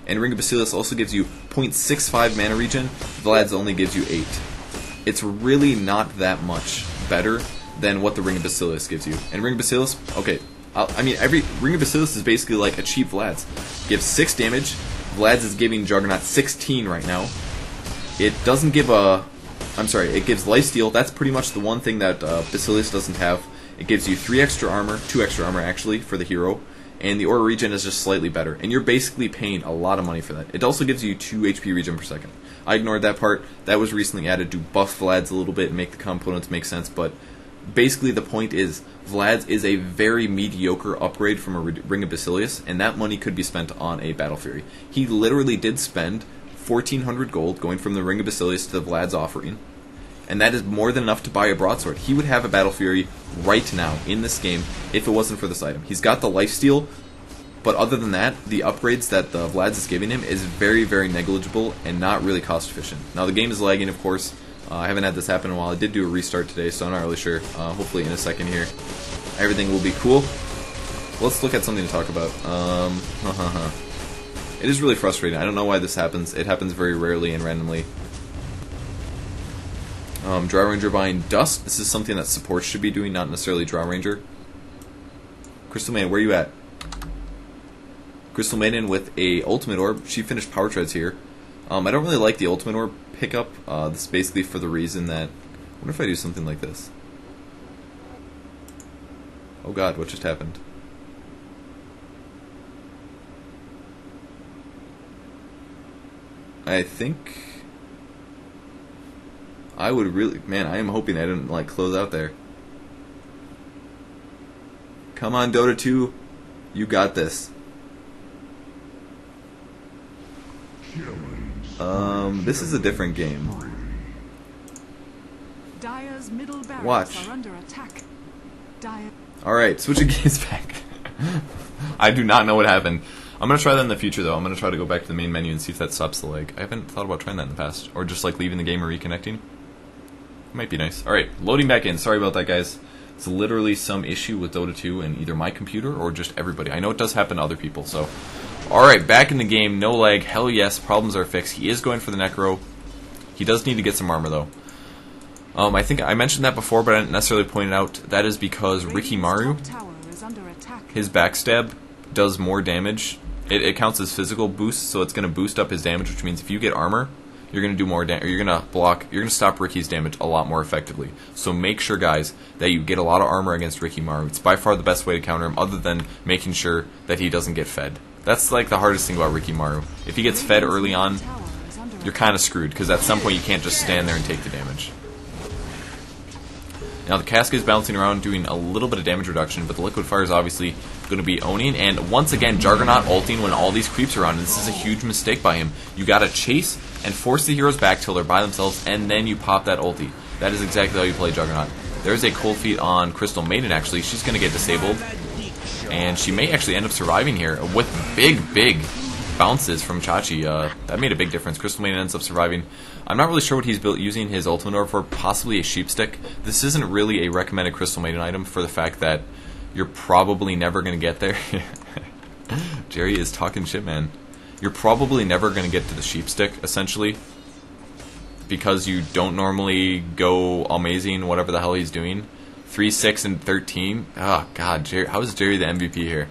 And Ring of Basilius also gives you 0.65 mana regen. Vlad's only gives you 8. It's really not that much better than what the Ring of Basilius gives you. And Ring of Basilius, okay, I mean, every Ring of Basilius is basically like a cheap Vlad's. Gives 6 damage. Vlad's is giving Juggernaut 16 right now. It doesn't give it gives lifesteal. That's pretty much the one thing that Basilius doesn't have. It gives you 3 extra armor, 2 extra armor actually, for the hero. And the aura regen is just slightly better. And you're basically paying a lot of money for that. It also gives you 2 HP regen per second. I ignored that part. That was recently added to buff Vlad's a little bit and make the components make sense. But basically the point is, Vlad's is a very mediocre upgrade from a Ring of Basilius. And that money could be spent on a Battle Fury. He literally did spend 1,400 gold going from the Ring of Basilius to the Vlad's offering. And that is more than enough to buy a broadsword. He would have a Battle Fury right now in this game if it wasn't for this item. He's got the lifesteal, but other than that, the upgrades that the Vlad's is giving him is very, very negligible and not really cost efficient. Now the game is lagging, of course. I haven't had this happen in a while. I did do a restart today, so I'm not really sure. Hopefully in a second here, everything will be cool. Let's look at something to talk about. It is really frustrating. I don't know why this happens. It happens very rarely and randomly. Draw Ranger buying Dust. This is something that support should be doing, not necessarily Draw Ranger. Crystal Man, where are you at? Crystal Maiden with a Ultimate Orb. She finished Power Treads here. I don't really like the Ultimate Orb pickup. This is basically for the reason that... I wonder if I do something like this. Oh god, what just happened? I think... I would really... Man, I am hoping I didn't, like, close out there. Come on, Dota 2. You got this. This is a different game. Watch. Alright, switching games back. I do not know what happened. I'm going to try that in the future, though. I'm going to try to go back to the main menu and see if that stops the lag. I haven't thought about trying that in the past. Or just, like, leaving the game and reconnecting. Might be nice. Alright, loading back in. Sorry about that, guys. It's literally some issue with Dota 2 and either my computer or just everybody. I know it does happen to other people, so... Alright, back in the game. No lag. Hell yes. Problems are fixed. He is going for the Necro. He does need to get some armor, though. I think I mentioned that before, but I didn't necessarily point it out. That is because Riki Maru, his backstab does more damage. It counts as physical boost, so it's going to boost up his damage, which means if you get armor, you're going to do more damage. You're going to block. You're going to stop Riki's damage a lot more effectively. So make sure, guys, that you get a lot of armor against Riki Maru. It's by far the best way to counter him, other than making sure that he doesn't get fed. That's like the hardest thing about Riki Maru. If he gets fed early on, you're kind of screwed, because at some point you can't just stand there and take the damage. Now the Cask is bouncing around doing a little bit of damage reduction, but the Liquid Fire is obviously going to be owning, and once again Juggernaut ulting when all these creeps are around, and this is a huge mistake by him. You gotta chase and force the heroes back till they're by themselves, and then you pop that ulti. That is exactly how you play Juggernaut. There's a cold feet on Crystal Maiden, actually. She's going to get disabled, and she may actually end up surviving here with big bounces from Chachi. That made a big difference. Crystal Maiden ends up surviving. I'm not really sure what he's using his ultimate orb for, possibly a sheep stick. This isn't really a recommended Crystal Maiden item for the fact that you're probably never going to get there. Jerry is talking shit, man. You're probably never going to get to the sheep stick, essentially, because you don't normally go amazing, whatever the hell he's doing. 3, 6, and 13. Oh, God, Jerry, how is Jerry the MVP here?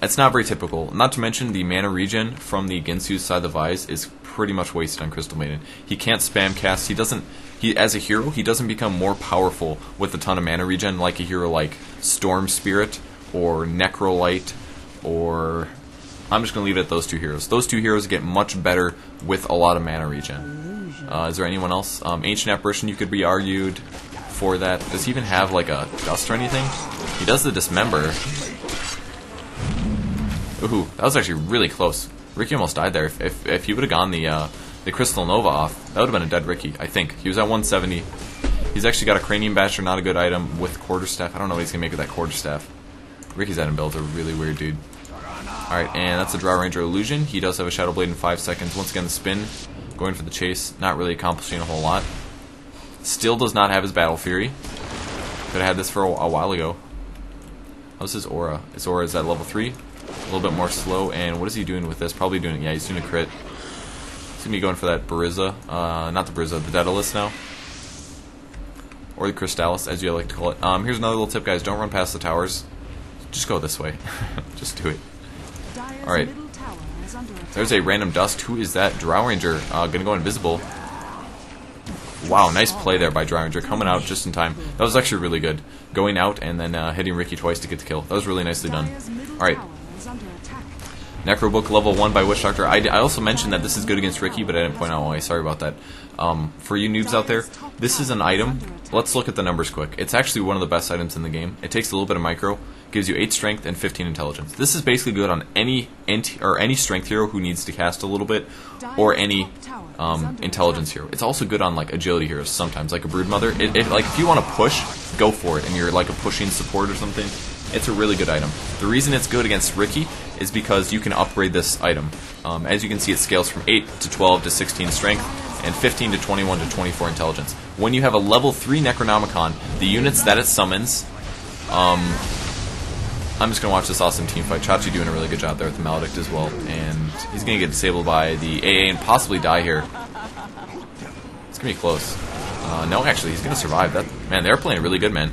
It's not very typical. Not to mention the mana regen from the Ginsu's side of the Vise is pretty much wasted on Crystal Maiden. He can't spam cast. As a hero, he doesn't become more powerful with a ton of mana regen like a hero like Storm Spirit or Necrolite, or... I'm just going to leave it at those two heroes. Those two heroes get much better with a lot of mana regen. Is there anyone else? Ancient Apparition, you could be argued for that. Does he even have like a Dust or anything? He does the Dismember. Ooh, that was actually really close. Riki almost died there. If he would have gone the Crystal Nova off, that would have been a dead Riki, I think. He was at 170. He's actually got a Cranium Basher, not a good item, with Quarterstaff. I don't know what he's going to make with that Quarterstaff. Riki's item build's a really weird dude. Alright, and that's a Draw Ranger Illusion. He does have a Shadow Blade in 5 seconds. Once again, the spin, going for the chase, not really accomplishing a whole lot. Still does not have his Battle Fury. Could have had this for a while ago. How's his Aura? His Aura is at level 3. A little bit more slow, and what is he doing with this? Probably doing, yeah, he's doing a crit. He's going to be going for that Barizza. Not the Barizza, the Daedalus now. Or the Crystallis, as you like to call it. Here's another little tip, guys. Don't run past the towers. Just go this way. Just do it. Alright. There's a random Dust. Who is that? Drow Ranger. Gonna go invisible. Wow, nice play there by Drow Ranger. Coming out just in time. That was actually really good. Going out and then hitting Riki twice to get the kill. That was really nicely done. Alright. Necrobook level 1 by Witch Doctor. I also mentioned that this is good against Riki, but I didn't point out why. Sorry about that. For you noobs out there, this is an item. Let's look at the numbers quick. It's actually one of the best items in the game. It takes a little bit of micro, gives you 8 strength and 15 intelligence. This is basically good on any strength hero who needs to cast a little bit, or any intelligence hero. It's also good on like agility heroes sometimes, like a Broodmother. Like if you want to push, go for it, and you're like a pushing support or something. It's a really good item. The reason it's good against Riki is because you can upgrade this item. As you can see, it scales from 8 to 12 to 16 strength, and 15 to 21 to 24 intelligence. When you have a level 3 Necronomicon, the units that it summons, I'm just going to watch this awesome team fight. Chachi doing a really good job there with the Maledict as well, and he's going to get disabled by the AA and possibly die here. It's going to be close. No, actually, he's going to survive. Man, they're playing really good, man.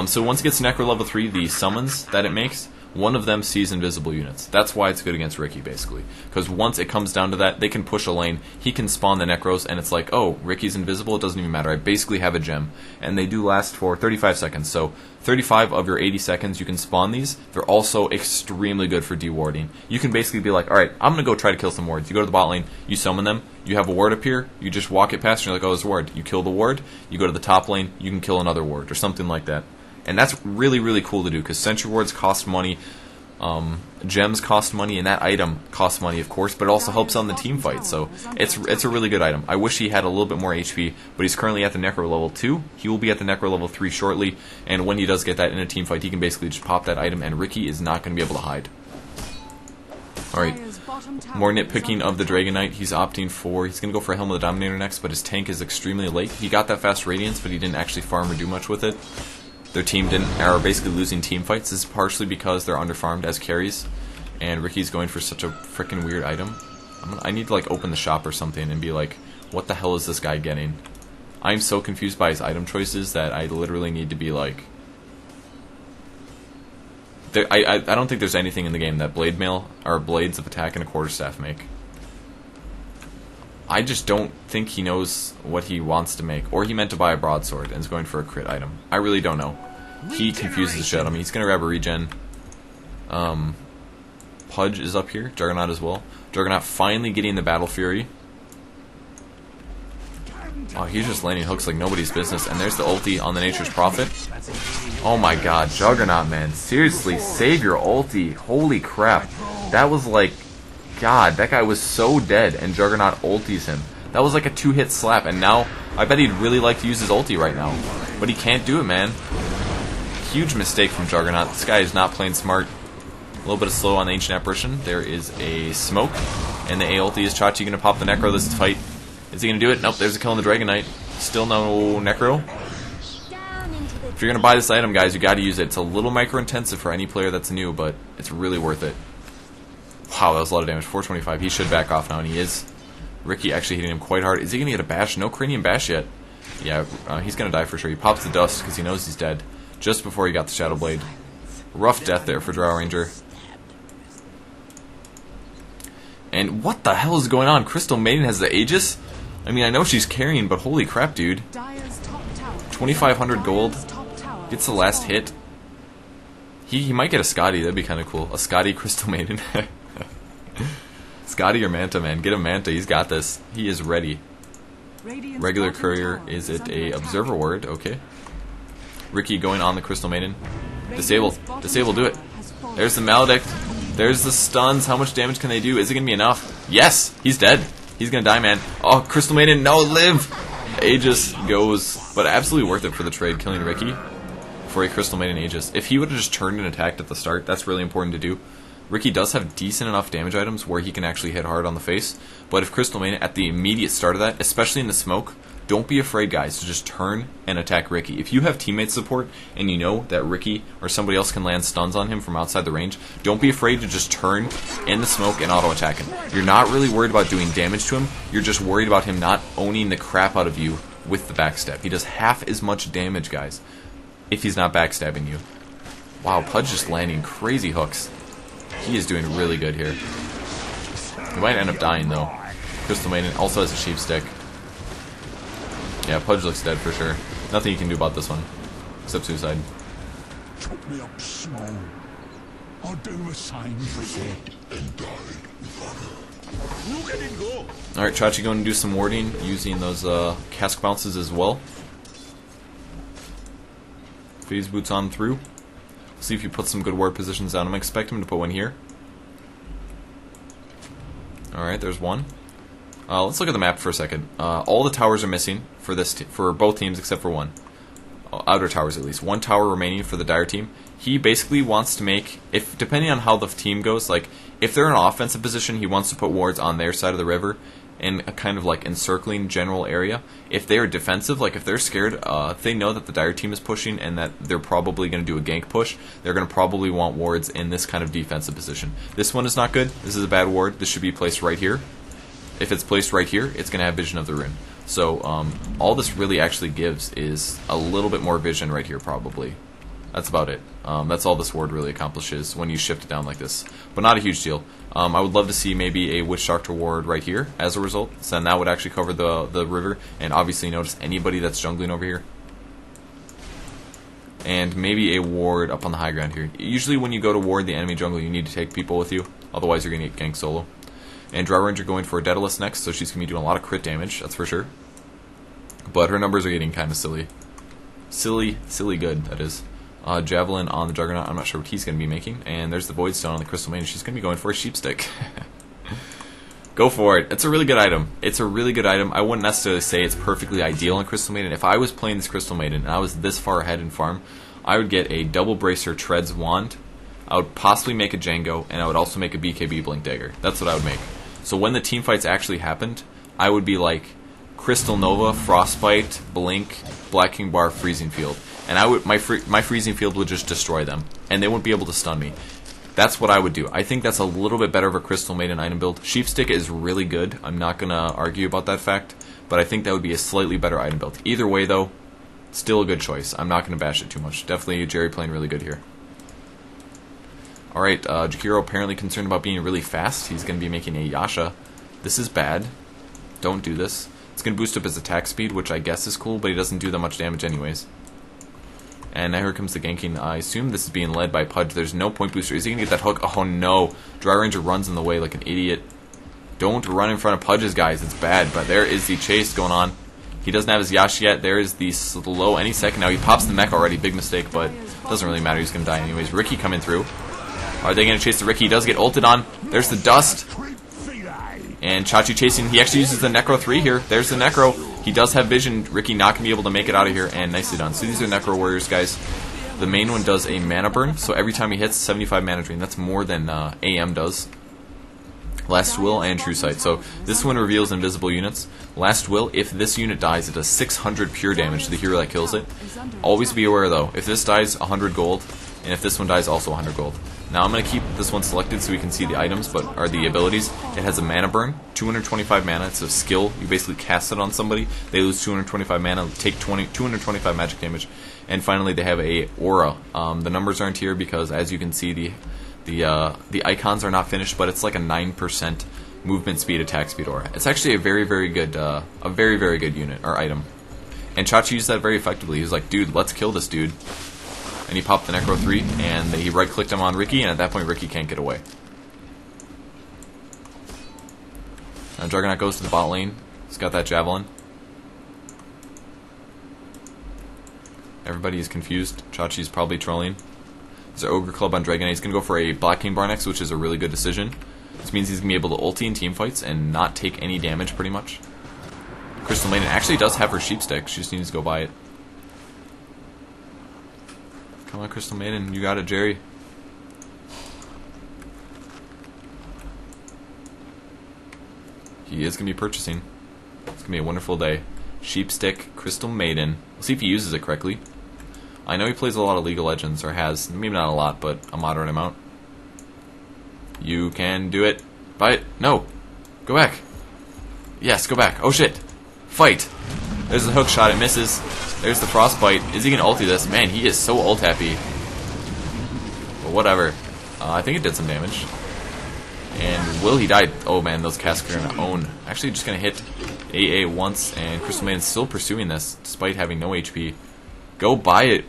So once it gets to Necro level 3, the summons that it makes, one of them sees invisible units. That's why it's good against Riki, basically. Because once it comes down to that, they can push a lane, he can spawn the Necros, and it's like, oh, Riki's invisible, it doesn't even matter. I basically have a gem. And they do last for 35 seconds. So 35 of your 80 seconds, you can spawn these. They're also extremely good for dewarding. You can basically be like, alright, I'm going to go try to kill some wards. You go to the bot lane, you summon them, you have a ward appear, you just walk it past, and you're like, oh, there's a ward. You kill the ward, you go to the top lane, you can kill another ward, or something like that. And that's really, really cool to do, because sentry wards cost money, gems cost money, and that item costs money, of course, but it also helps on the team fight, so it's a really good item. I wish he had a little bit more HP, but he's currently at the Necro level 2. He will be at the Necro level 3 shortly, and when he does get that in a team fight, he can basically just pop that item, and Riki is not going to be able to hide. Alright, more nitpicking of the Dragon Knight. He's opting for, he's going to go for a Helm of the Dominator next, but his tank is extremely late. He got that fast Radiance, but he didn't actually farm or do much with it. Their team are basically losing team fights. This is partially because they're underfarmed as carries, and Riki's going for such a freaking weird item. I need to like open the shop or something and be like, what the hell is this guy getting? I'm so confused by his item choices that I literally need to be like, I don't think there's anything in the game that blade mail or blades of attack and a quarterstaff make. I just don't think he knows what he wants to make, or he meant to buy a broadsword and is going for a crit item. I really don't know. He confuses the shit out of me. He's gonna grab a regen. Pudge is up here. Juggernaut as well. Juggernaut finally getting the Battle Fury. Oh, he's just landing hooks like nobody's business. And there's the ulti on the Nature's Prophet. Oh my god, Juggernaut, man. Seriously, save your ulti. Holy crap. That was like... God, that guy was so dead, and Juggernaut ultis him. That was like a 2-hit slap, and now I bet he'd really like to use his ulti right now. But he can't do it, man. Huge mistake from Juggernaut. This guy is not playing smart. A little bit of slow on the Ancient Apparition. There is a smoke, and the A ulti is Chachi going to pop the Necro this fight. Is he going to do it? Nope, there's a kill on the Dragon Knight. Still no Necro. If you're going to buy this item, guys, you got to use it. It's a little micro-intensive for any player that's new, but it's really worth it. Wow, that was a lot of damage. 425. He should back off now, and he is. Riki actually hitting him quite hard. Is he going to get a bash? No cranium bash yet. Yeah, he's going to die for sure. He pops the dust because he knows he's dead just before he got the Shadow Blade. Rough death there for Drow Ranger. And what the hell is going on? Crystal Maiden has the Aegis? I mean, I know she's carrying, but holy crap, dude. 2,500 gold. Gets the last hit. He might get a Scotty. That'd be kind of cool. A Scotty Crystal Maiden. Scotty or Manta, man. Get a Manta. He's got this. He is ready. Regular Courier. Is it a Observer Word? Okay. Riki going on the Crystal Maiden. Disable. Disable, do it. There's the Maledict. There's the stuns. How much damage can they do? Is it going to be enough? Yes! He's dead. He's going to die, man. Oh, Crystal Maiden. No, live! Aegis goes. But absolutely worth it for the trade, killing Riki for a Crystal Maiden Aegis. If he would have just turned and attacked at the start, that's really important to do. Riki does have decent enough damage items where he can actually hit hard on the face, but if Crystal Maiden, at the immediate start of that, especially in the smoke, don't be afraid, guys, to just turn and attack Riki. If you have teammate support and you know that Riki or somebody else can land stuns on him from outside the range, don't be afraid to just turn in the smoke and auto-attack him. You're not really worried about doing damage to him, you're just worried about him not owning the crap out of you with the backstab. He does half as much damage, guys, if he's not backstabbing you. Wow, Pudge just landing crazy hooks. He is doing really good here. He might end up dying, though. Crystal Maiden also has a sheep stick. Yeah, Pudge looks dead for sure. Nothing you can do about this one, except suicide. Chop me up small. I'll do a sign for dead and died with honor. Look at him go! Alright, Chachi going to do some warding using those cask bounces as well. Phase boots on through. See if he puts some good ward positions down. I'm expecting him to put one here. Alright, there's one. Let's look at the map for a second. All the towers are missing for this for both teams except for one. Outer towers at least. One tower remaining for the Dire team. He basically wants to make, depending on how the team goes, like if they're in an offensive position, he wants to put wards on their side of the river, in a kind of like encircling general area. If they are defensive, like if they're scared, if they know that the dire team is pushing and that they're probably going to do a gank push, they're going to probably want wards in this kind of defensive position. This one is not good. This is a bad ward. This should be placed right here. If it's placed right here, it's going to have vision of the rune. So all this really actually gives is a little bit more vision right here probably. That's about it. That's all this ward really accomplishes when you shift it down like this. But not a huge deal. I would love to see maybe a Witch Doctor ward right here as a result. So then that would actually cover the river. And obviously notice anybody that's jungling over here. And maybe a ward up on the high ground here. Usually when you go to ward the enemy jungle, you need to take people with you. Otherwise you're going to get ganked solo. And Dry Ranger going for a Daedalus next, so she's going to be doing a lot of crit damage, that's for sure. But her numbers are getting kind of silly. Silly good, that is. Javelin on the Juggernaut, I'm not sure what he's going to be making. And there's the Void Stone on the Crystal Maiden. She's going to be going for a Sheep Stick. Go for it. It's a really good item. It's a really good item. I wouldn't necessarily say it's perfectly ideal in Crystal Maiden. If I was playing this Crystal Maiden and I was this far ahead in farm, I would get a Double Bracer Treads Wand. I would possibly make a Django, and I would also make a BKB Blink Dagger. That's what I would make. So when the team fights actually happened, I would be like Crystal Nova, Frostbite, Blink, Black King Bar, Freezing Field. And I would my Freezing Field would just destroy them, and they wouldn't be able to stun me. That's what I would do. I think that's a little bit better of a Crystal Maiden item build. Sheep Stick is really good. I'm not going to argue about that fact, but I think that would be a slightly better item build. Either way, though, still a good choice. I'm not going to bash it too much. Definitely Jerry playing really good here. Alright, Jakiro apparently concerned about being really fast. He's going to be making a Yasha. This is bad. Don't do this. It's going to boost up his attack speed, which I guess is cool, but he doesn't do that much damage anyways. And now here comes the ganking. I assume this is being led by Pudge. There's no point booster. Is he going to get that hook? Oh no. Dry Ranger runs in the way like an idiot. Don't run in front of Pudge's guys. It's bad. But there is the chase going on. He doesn't have his Yasha yet. There is the slow any second now. He pops the mech already. Big mistake, but doesn't really matter. He's going to die anyways. Riki coming through. Are they going to chase the Riki? He does get ulted on. There's the dust. And Chachi chasing. He actually uses the Necro 3 here. There's the Necro. He does have vision. Riki not going to be able to make it out of here. And nicely done. So these are Necro Warriors, guys. The main one does a mana burn. So every time he hits, 75 mana drain. That's more than AM does. Last Will and True Sight. So this one reveals invisible units. Last Will, if this unit dies, it does 600 pure damage to the hero that kills it. Always be aware, though. If this dies, 100 gold. And if this one dies, also 100 gold. Now I'm going to keep this one selected so we can see the items, but are the abilities. It has a mana burn, 225 mana. It's a skill. You basically cast it on somebody. They lose 225 mana, take 225 magic damage. And finally, they have a aura. The numbers aren't here because, as you can see, the icons are not finished, but it's like a 9% movement speed, attack speed aura. It's actually a very, very good unit or item. And Chachi used that very effectively. He was like, dude, let's kill this dude. And he popped the Necro 3, and he right-clicked him on Riki, and at that point Riki can't get away. Now Juggernaut goes to the bot lane. He's got that Javelin. Everybody is confused. Chachi's probably trolling. There's an Ogre Club on Dragonite. He's going to go for a Black King Bar next, which is a really good decision. This means he's going to be able to ulti in teamfights and not take any damage, pretty much. Crystal Maiden actually does have her Sheep Stick. She just needs to go buy it. Come on, Crystal Maiden. You got it, Jerry. He is going to be purchasing. It's going to be a wonderful day. Sheep Stick, Crystal Maiden. We'll see if he uses it correctly. I know he plays a lot of League of Legends, or has. Maybe not a lot, but a moderate amount. You can do it. Buy it. No. Go back. Yes, go back. Oh, shit. Fight. There's the hook shot. It misses. There's the Frostbite. Is he going to ulti this? Man, he is so ult happy. But whatever. I think it did some damage. And will he die? Oh man, those casks are going to own. Actually, just going to hit AA once, and Crystal Maiden's still pursuing this, despite having no HP. Go buy it.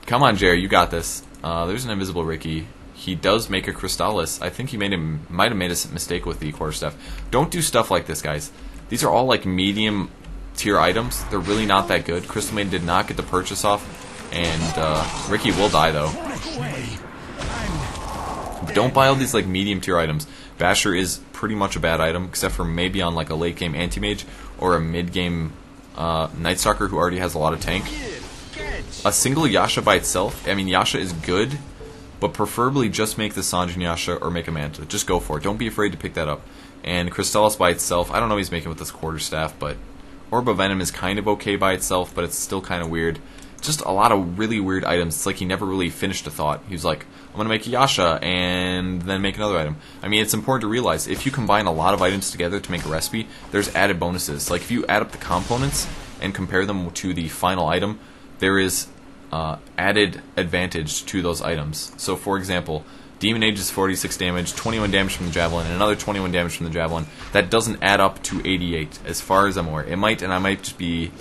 Come on, Jerry, you got this. There's an invisible Riki. He does make a Crystallis. I think he might have made a mistake with the quarterstaff. Don't do stuff like this, guys. These are all like medium tier items. They're really not that good. Crystal Maiden did not get the purchase off, and Riki will die though. But don't buy all these like medium tier items. Basher is pretty much a bad item, except for maybe on like a late game anti-mage or a mid game Night Stalker who already has a lot of tank. A single Yasha by itself, I mean Yasha is good, but preferably just make the Sanjin Yasha or make a Manta. Just go for it. Don't be afraid to pick that up. And Crystallis by itself, I don't know what he's making with this quarterstaff, but Orb of Venom is kind of okay by itself, but it's still kind of weird. Just a lot of really weird items. It's like he never really finished a thought. He was like, I'm going to make Yasha, and then make another item. I mean, it's important to realize, if you combine a lot of items together to make a recipe, there's added bonuses. Like, if you add up the components and compare them to the final item, there is added advantage to those items. So, for example, Demon Age is 46 damage, 21 damage from the Javelin, and another 21 damage from the Javelin. That doesn't add up to 88, as far as I'm aware. It might, and I might just be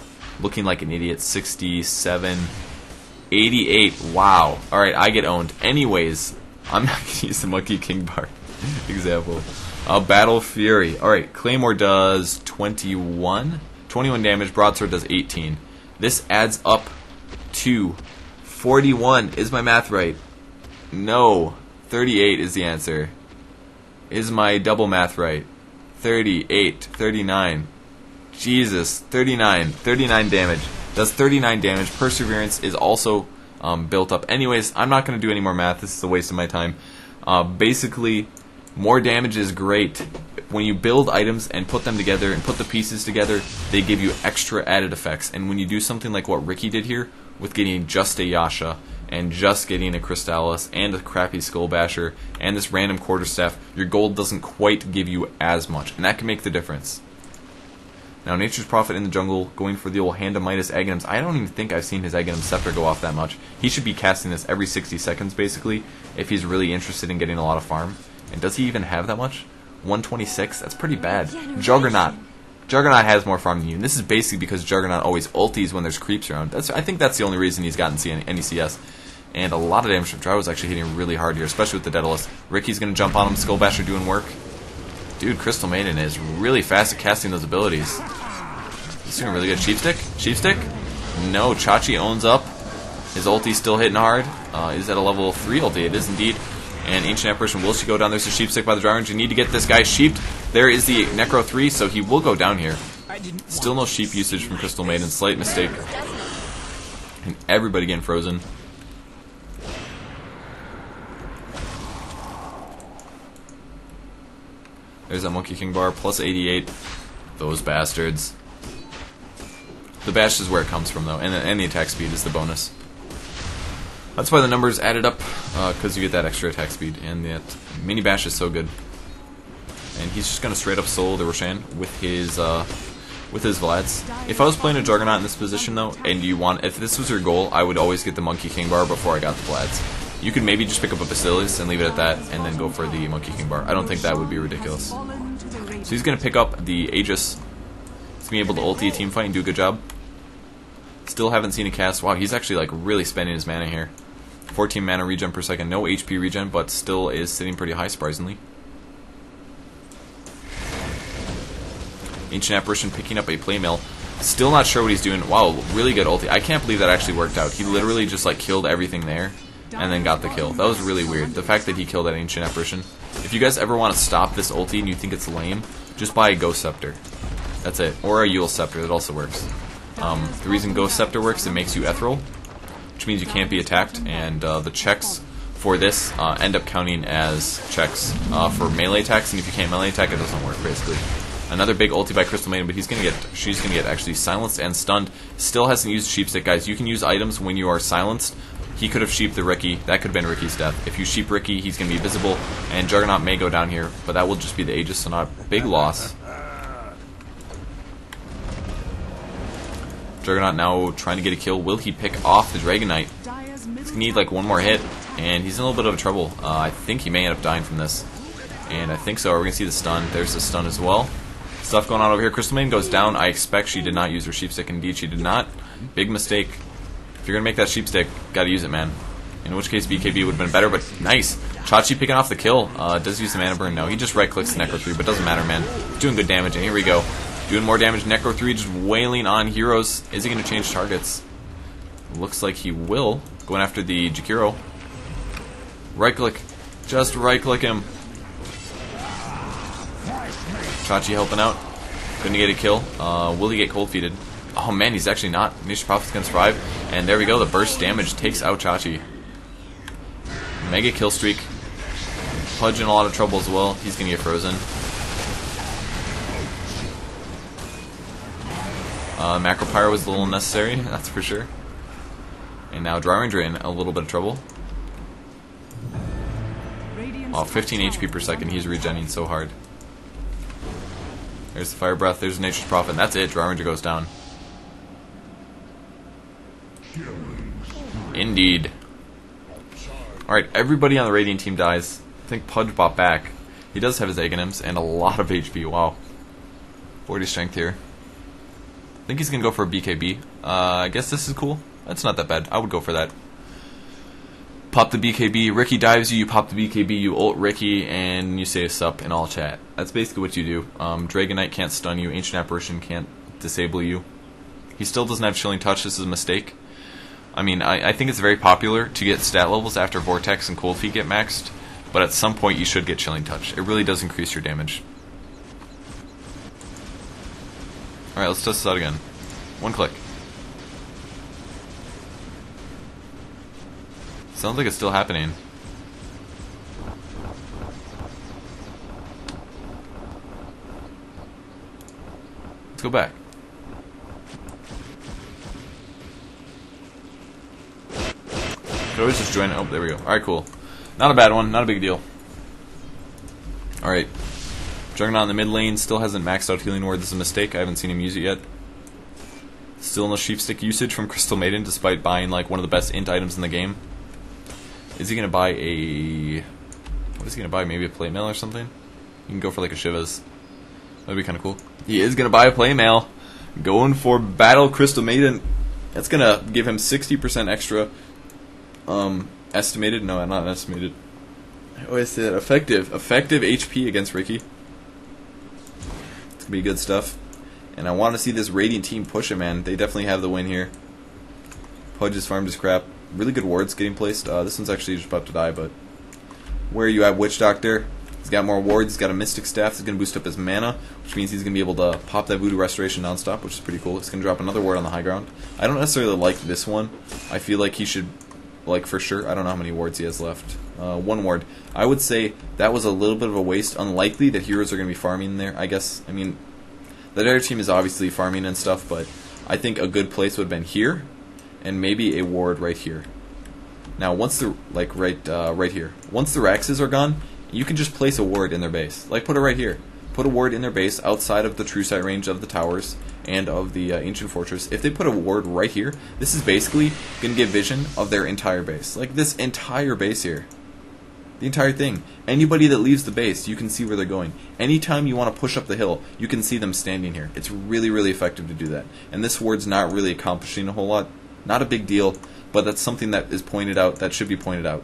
looking like an idiot. 67, 88. Wow. Alright, I get owned. Anyways, I'm not going to use the Monkey King Bar example. Battle Fury. Alright, Claymore does 21 damage, Broadsword does 18. This adds up to 41. Is my math right? No. 38 is the answer. Is my double math right? 38, 39. Jesus, 39 damage. Does 39 damage. Perseverance is also built up. Anyways, I'm not going to do any more math. This is a waste of my time. Basically, more damage is great. When you build items and put them together and put the pieces together, they give you extra added effects. And when you do something like what Riki did here, with getting just a Yasha, and just getting a Crystallis, and a crappy Skull Basher, and this random quarterstaff, your gold doesn't quite give you as much, and that can make the difference. Now, Nature's Prophet in the jungle, going for the old Hand of Midas Aghanims. I don't even think I've seen his Aghanim Scepter go off that much. He should be casting this every 60 seconds, basically, if he's really interested in getting a lot of farm. And does he even have that much? 126? That's pretty bad. Juggernaut. Juggernaut has more farm than you, and this is basically because Juggernaut always ulties when there's creeps around. I think that's the only reason he's gotten any CS. And a lot of damage from Drow is actually hitting really hard here, especially with the Daedalus. Riki's going to jump on him, Skull Basher doing work. Dude, Crystal Maiden is really fast at casting those abilities. He's doing really good. Sheepstick? Sheepstick? No, Chachi owns up. His ulti's still hitting hard. Is at a level 3 ulti. It is indeed. And Ancient Apparition will go down. There's a Sheepstick by the Drow Range. You need to get this guy sheeped. There is the Necro 3, so he will go down here. Still no sheep usage from Crystal Maiden. Slight mistake. And everybody getting frozen. There's that Monkey King Bar, plus 88. Those bastards. The bash is where it comes from, though, and the attack speed is the bonus. That's why the numbers added up, because you get that extra attack speed, and that mini bash is so good. And he's just going to straight up solo the Roshan with his Vlads. If I was playing a Juggernaut in this position, though, and if this was your goal, I would always get the Monkey King Bar before I got the Vlads. You could maybe just pick up a Basilius and leave it at that, and then go for the Monkey King Bar. I don't think that would be ridiculous. So he's going to pick up the Aegis. He's going to be able to ulti a team fight and do a good job. Still haven't seen a cast. Wow, he's actually like really spending his mana here. 14 mana regen per second. No HP regen, but still is sitting pretty high, surprisingly. Ancient Apparition picking up a Playmill. Still not sure what he's doing. Wow, really good ulti. I can't believe that actually worked out. He literally just like killed everything there and then got the kill. That was really weird. The fact that he killed that Ancient Apparition. If you guys ever want to stop this ulti and you think it's lame, just buy a Ghost Scepter. That's it. Or a Yule Scepter. That also works. The reason Ghost Scepter works, it makes you ethereal, which means you can't be attacked, and the checks for this end up counting as checks for melee attacks, and if you can't melee attack, it doesn't work, basically. Another big ulti by Crystal Maiden, but she's gonna get actually silenced and stunned. Still hasn't used Sheepstick, guys. You can use items when you are silenced. He could have sheeped the Riki. That could have been Riki's death. If you sheep Riki, he's gonna be visible, and Juggernaut may go down here, but that will just be the Aegis, so not a big loss. Juggernaut now trying to get a kill. Will he pick off the Dragon Knight? He's going to need like one more hit, and he's in a little bit of trouble. I think he may end up dying from this. And I think so. We're going to see the stun. There's the stun as well. Stuff going on over here. Crystal Maiden goes down. I expect she did not use her Sheepstick. Indeed, she did not. Big mistake. If you're going to make that Sheepstick, got to use it, man. In which case, BKB would have been better, but nice. Chachi picking off the kill. Does use the mana burn? No, he just right-clicks the Necro 3, but doesn't matter, man. Doing good damage, and here we go. Doing more damage. Necro 3 just wailing on heroes. Is he going to change targets? Looks like he will. Going after the Jakiro. Right click. Just right click him. Chachi helping out. Going to get a kill. Will he get cold feeded? Oh man, he's actually not. Nature's Prophet's going to survive. And there we go. The burst damage takes out Chachi. Mega kill streak. Pudge in a lot of trouble as well. He's going to get frozen. Macro Pyro was a little unnecessary, that's for sure. And now Dry Ranger in a little bit of trouble. Oh, 15 HP per second, he's regenning so hard. There's the Fire Breath, there's Nature's Prophet, and that's it, Dry Ranger goes down. Indeed. Alright, everybody on the Radiant team dies. I think Pudge bought back. He does have his Aghanims and a lot of HP, wow. 40 strength here. I think he's going to go for a BKB. I guess this is cool. That's not that bad. I would go for that. Pop the BKB. Riki dives you, you pop the BKB, you ult Riki, and you say a sup in all chat. That's basically what you do. Dragonite can't stun you. Ancient Apparition can't disable you. He still doesn't have Chilling Touch. This is a mistake. I mean, I think it's very popular to get stat levels after Vortex and Cold Feet get maxed, but at some point you should get Chilling Touch. It really does increase your damage. Alright, let's test this out again. One click. Sounds like it's still happening. Let's go back. Could always just join it. Oh, there we go. Alright, cool. Not a bad one. Not a big deal. Alright. Juggernaut in the mid lane still hasn't maxed out Healing Word. This is a mistake. I haven't seen him use it yet. Still no Sheep Stick usage from Crystal Maiden despite buying like one of the best int items in the game. Is he going to buy a... What is he going to buy? Maybe a plate mail or something? You can go for like a Shivas. That'd be kind of cool. He is going to buy a plate mail. Going for Battle Crystal Maiden. That's going to give him 60% extra. Estimated? No, not estimated. I always say that. Effective HP against Riki. It's going to be good stuff. And I want to see this Radiant team push it, man. They definitely have the win here. Pudge is farmed his crap. Really good wards getting placed. This one's actually just about to die, but... Where are you at, Witch Doctor? He's got more wards. He's got a Mystic Staff. He's going to boost up his mana, which means he's going to be able to pop that Voodoo Restoration nonstop, which is pretty cool. He's going to drop another ward on the high ground. I don't necessarily like this one. I feel like he should... Like, for sure, I don't know how many wards he has left. One ward. I would say that was a little bit of a waste. Unlikely that heroes are going to be farming there, I guess. I mean, the other team is obviously farming and stuff, but I think a good place would have been here, and maybe a ward right here. Now, once the, like, right here. Once the Raxes are gone, you can just place a ward in their base. Like, put it right here. Put a ward in their base outside of the true sight range of the towers and of the ancient fortress. If they put a ward right here, this is basically going to give vision of their entire base. Like this entire base here. The entire thing. Anybody that leaves the base, you can see where they're going. Anytime you want to push up the hill, you can see them standing here. It's really, really effective to do that. And this ward's not really accomplishing a whole lot. Not a big deal, but that's something that is pointed out, that should be pointed out.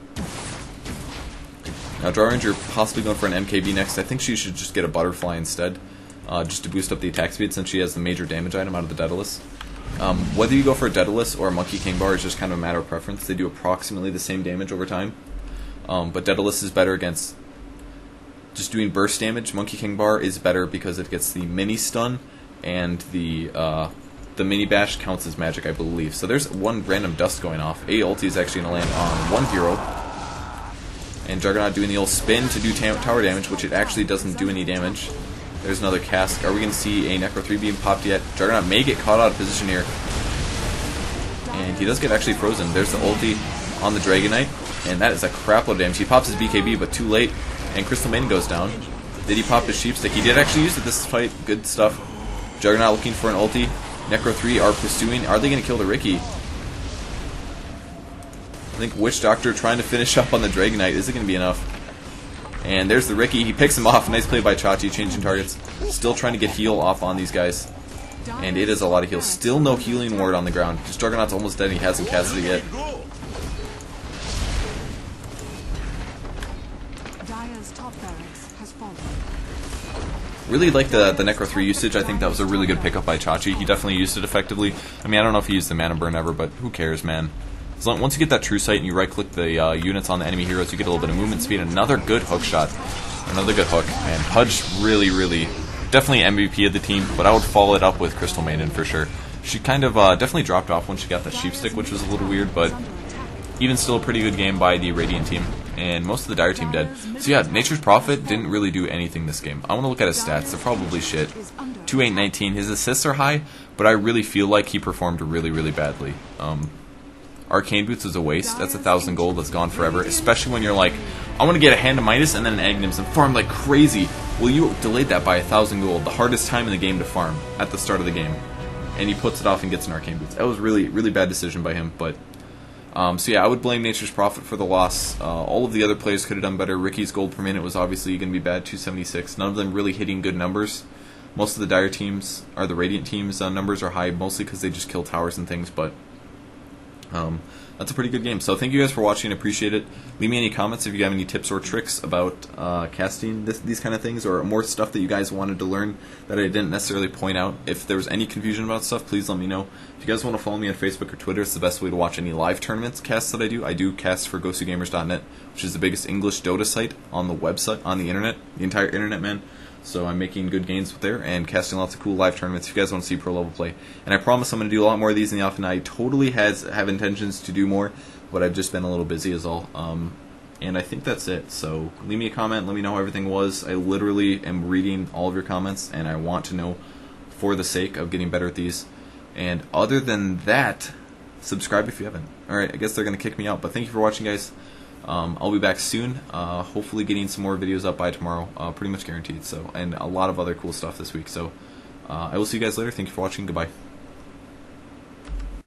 Now, Dry Ranger possibly going for an MKB next. I think she should just get a Butterfly instead, just to boost up the attack speed since she has the major damage item out of the Daedalus. Whether you go for a Daedalus or a Monkey King Bar is just kind of a matter of preference. They do approximately the same damage over time, but Daedalus is better against just doing burst damage. Monkey King Bar is better because it gets the mini stun, and the mini bash counts as magic, I believe. So there's one random dust going off. A ulti is actually going to land on one hero. And Juggernaut doing the old spin to do tower damage, which it actually doesn't do any damage. There's another cask. Are we going to see a Necro 3 being popped yet? Juggernaut may get caught out of position here. And he does get actually frozen. There's the ulti on the Dragonite. And that is a crapload of damage. He pops his BKB, but too late. And Crystal Maiden goes down. Did he pop his Sheep Stick? He did actually use it this fight. Good stuff. Juggernaut looking for an ulti. Necro 3 are pursuing. Are they going to kill the Riki? I think Witch Doctor trying to finish up on the Dragonite. Is it going to be enough? And there's the Riki. He picks him off. Nice play by Chachi, changing targets. Still trying to get heal off on these guys. And it is a lot of heal. Still no healing ward on the ground. Just Juggernaut's almost dead and he hasn't casted it yet. Really like the Necro 3 usage. I think that was a really good pickup by Chachi. He definitely used it effectively. I mean, I don't know if he used the mana burn ever, but who cares, man. So once you get that true sight and you right click the units on the enemy heroes, you get a little bit of movement speed. Another good hook shot. Another good hook. And Pudge really, really, definitely MVP of the team, but I would follow it up with Crystal Maiden for sure. She kind of definitely dropped off when she got that Sheep Stick, which was a little weird, but even still a pretty good game by the Radiant team. and most of the dire team dead. So yeah, Nature's Prophet didn't really do anything this game. I want to look at his stats. They're probably shit. 2-8-19. His assists are high, but I really feel like he performed really, really badly. Arcane Boots is a waste. That's 1,000 gold that's gone forever, especially when you're like, I want to get a Hand of Midas and then an Aghanim's and farm like crazy. Well, you delayed that by 1,000 gold, the hardest time in the game to farm at the start of the game. And he puts it off and gets an Arcane Boots. That was really, really bad decision by him, but... so yeah, I would blame Nature's Prophet for the loss. All of the other players could have done better. Riki's gold per minute was obviously going to be bad, 276. None of them really hitting good numbers. Most of the dire teams, or the Radiant teams' numbers are high, mostly because they just kill towers and things, but... that's a pretty good game. So thank you guys for watching. Appreciate it. Leave me any comments if you have any tips or tricks about casting these kind of things, or more stuff that you guys wanted to learn that I didn't necessarily point out. If there was any confusion about stuff, please let me know. If you guys want to follow me on Facebook or Twitter, it's the best way to watch any live tournaments casts that I do. I do cast for GosuGamers.net, which is the biggest English Dota site on the website, on the internet, the entire internet, man. So I'm making good gains there and casting lots of cool live tournaments if you guys want to see pro level play. And I promise I'm going to do a lot more of these in the off, and I totally have intentions to do more, but I've just been a little busy is all. And I think that's it. So leave me a comment, let me know how everything was. I literally am reading all of your comments, and I want to know for the sake of getting better at these. And other than that, subscribe if you haven't. Alright, I guess they're going to kick me out, but thank you for watching, guys. I'll be back soon, hopefully getting some more videos up by tomorrow, pretty much guaranteed, so, and a lot of other cool stuff this week, so I will see you guys later. Thank you for watching. Goodbye.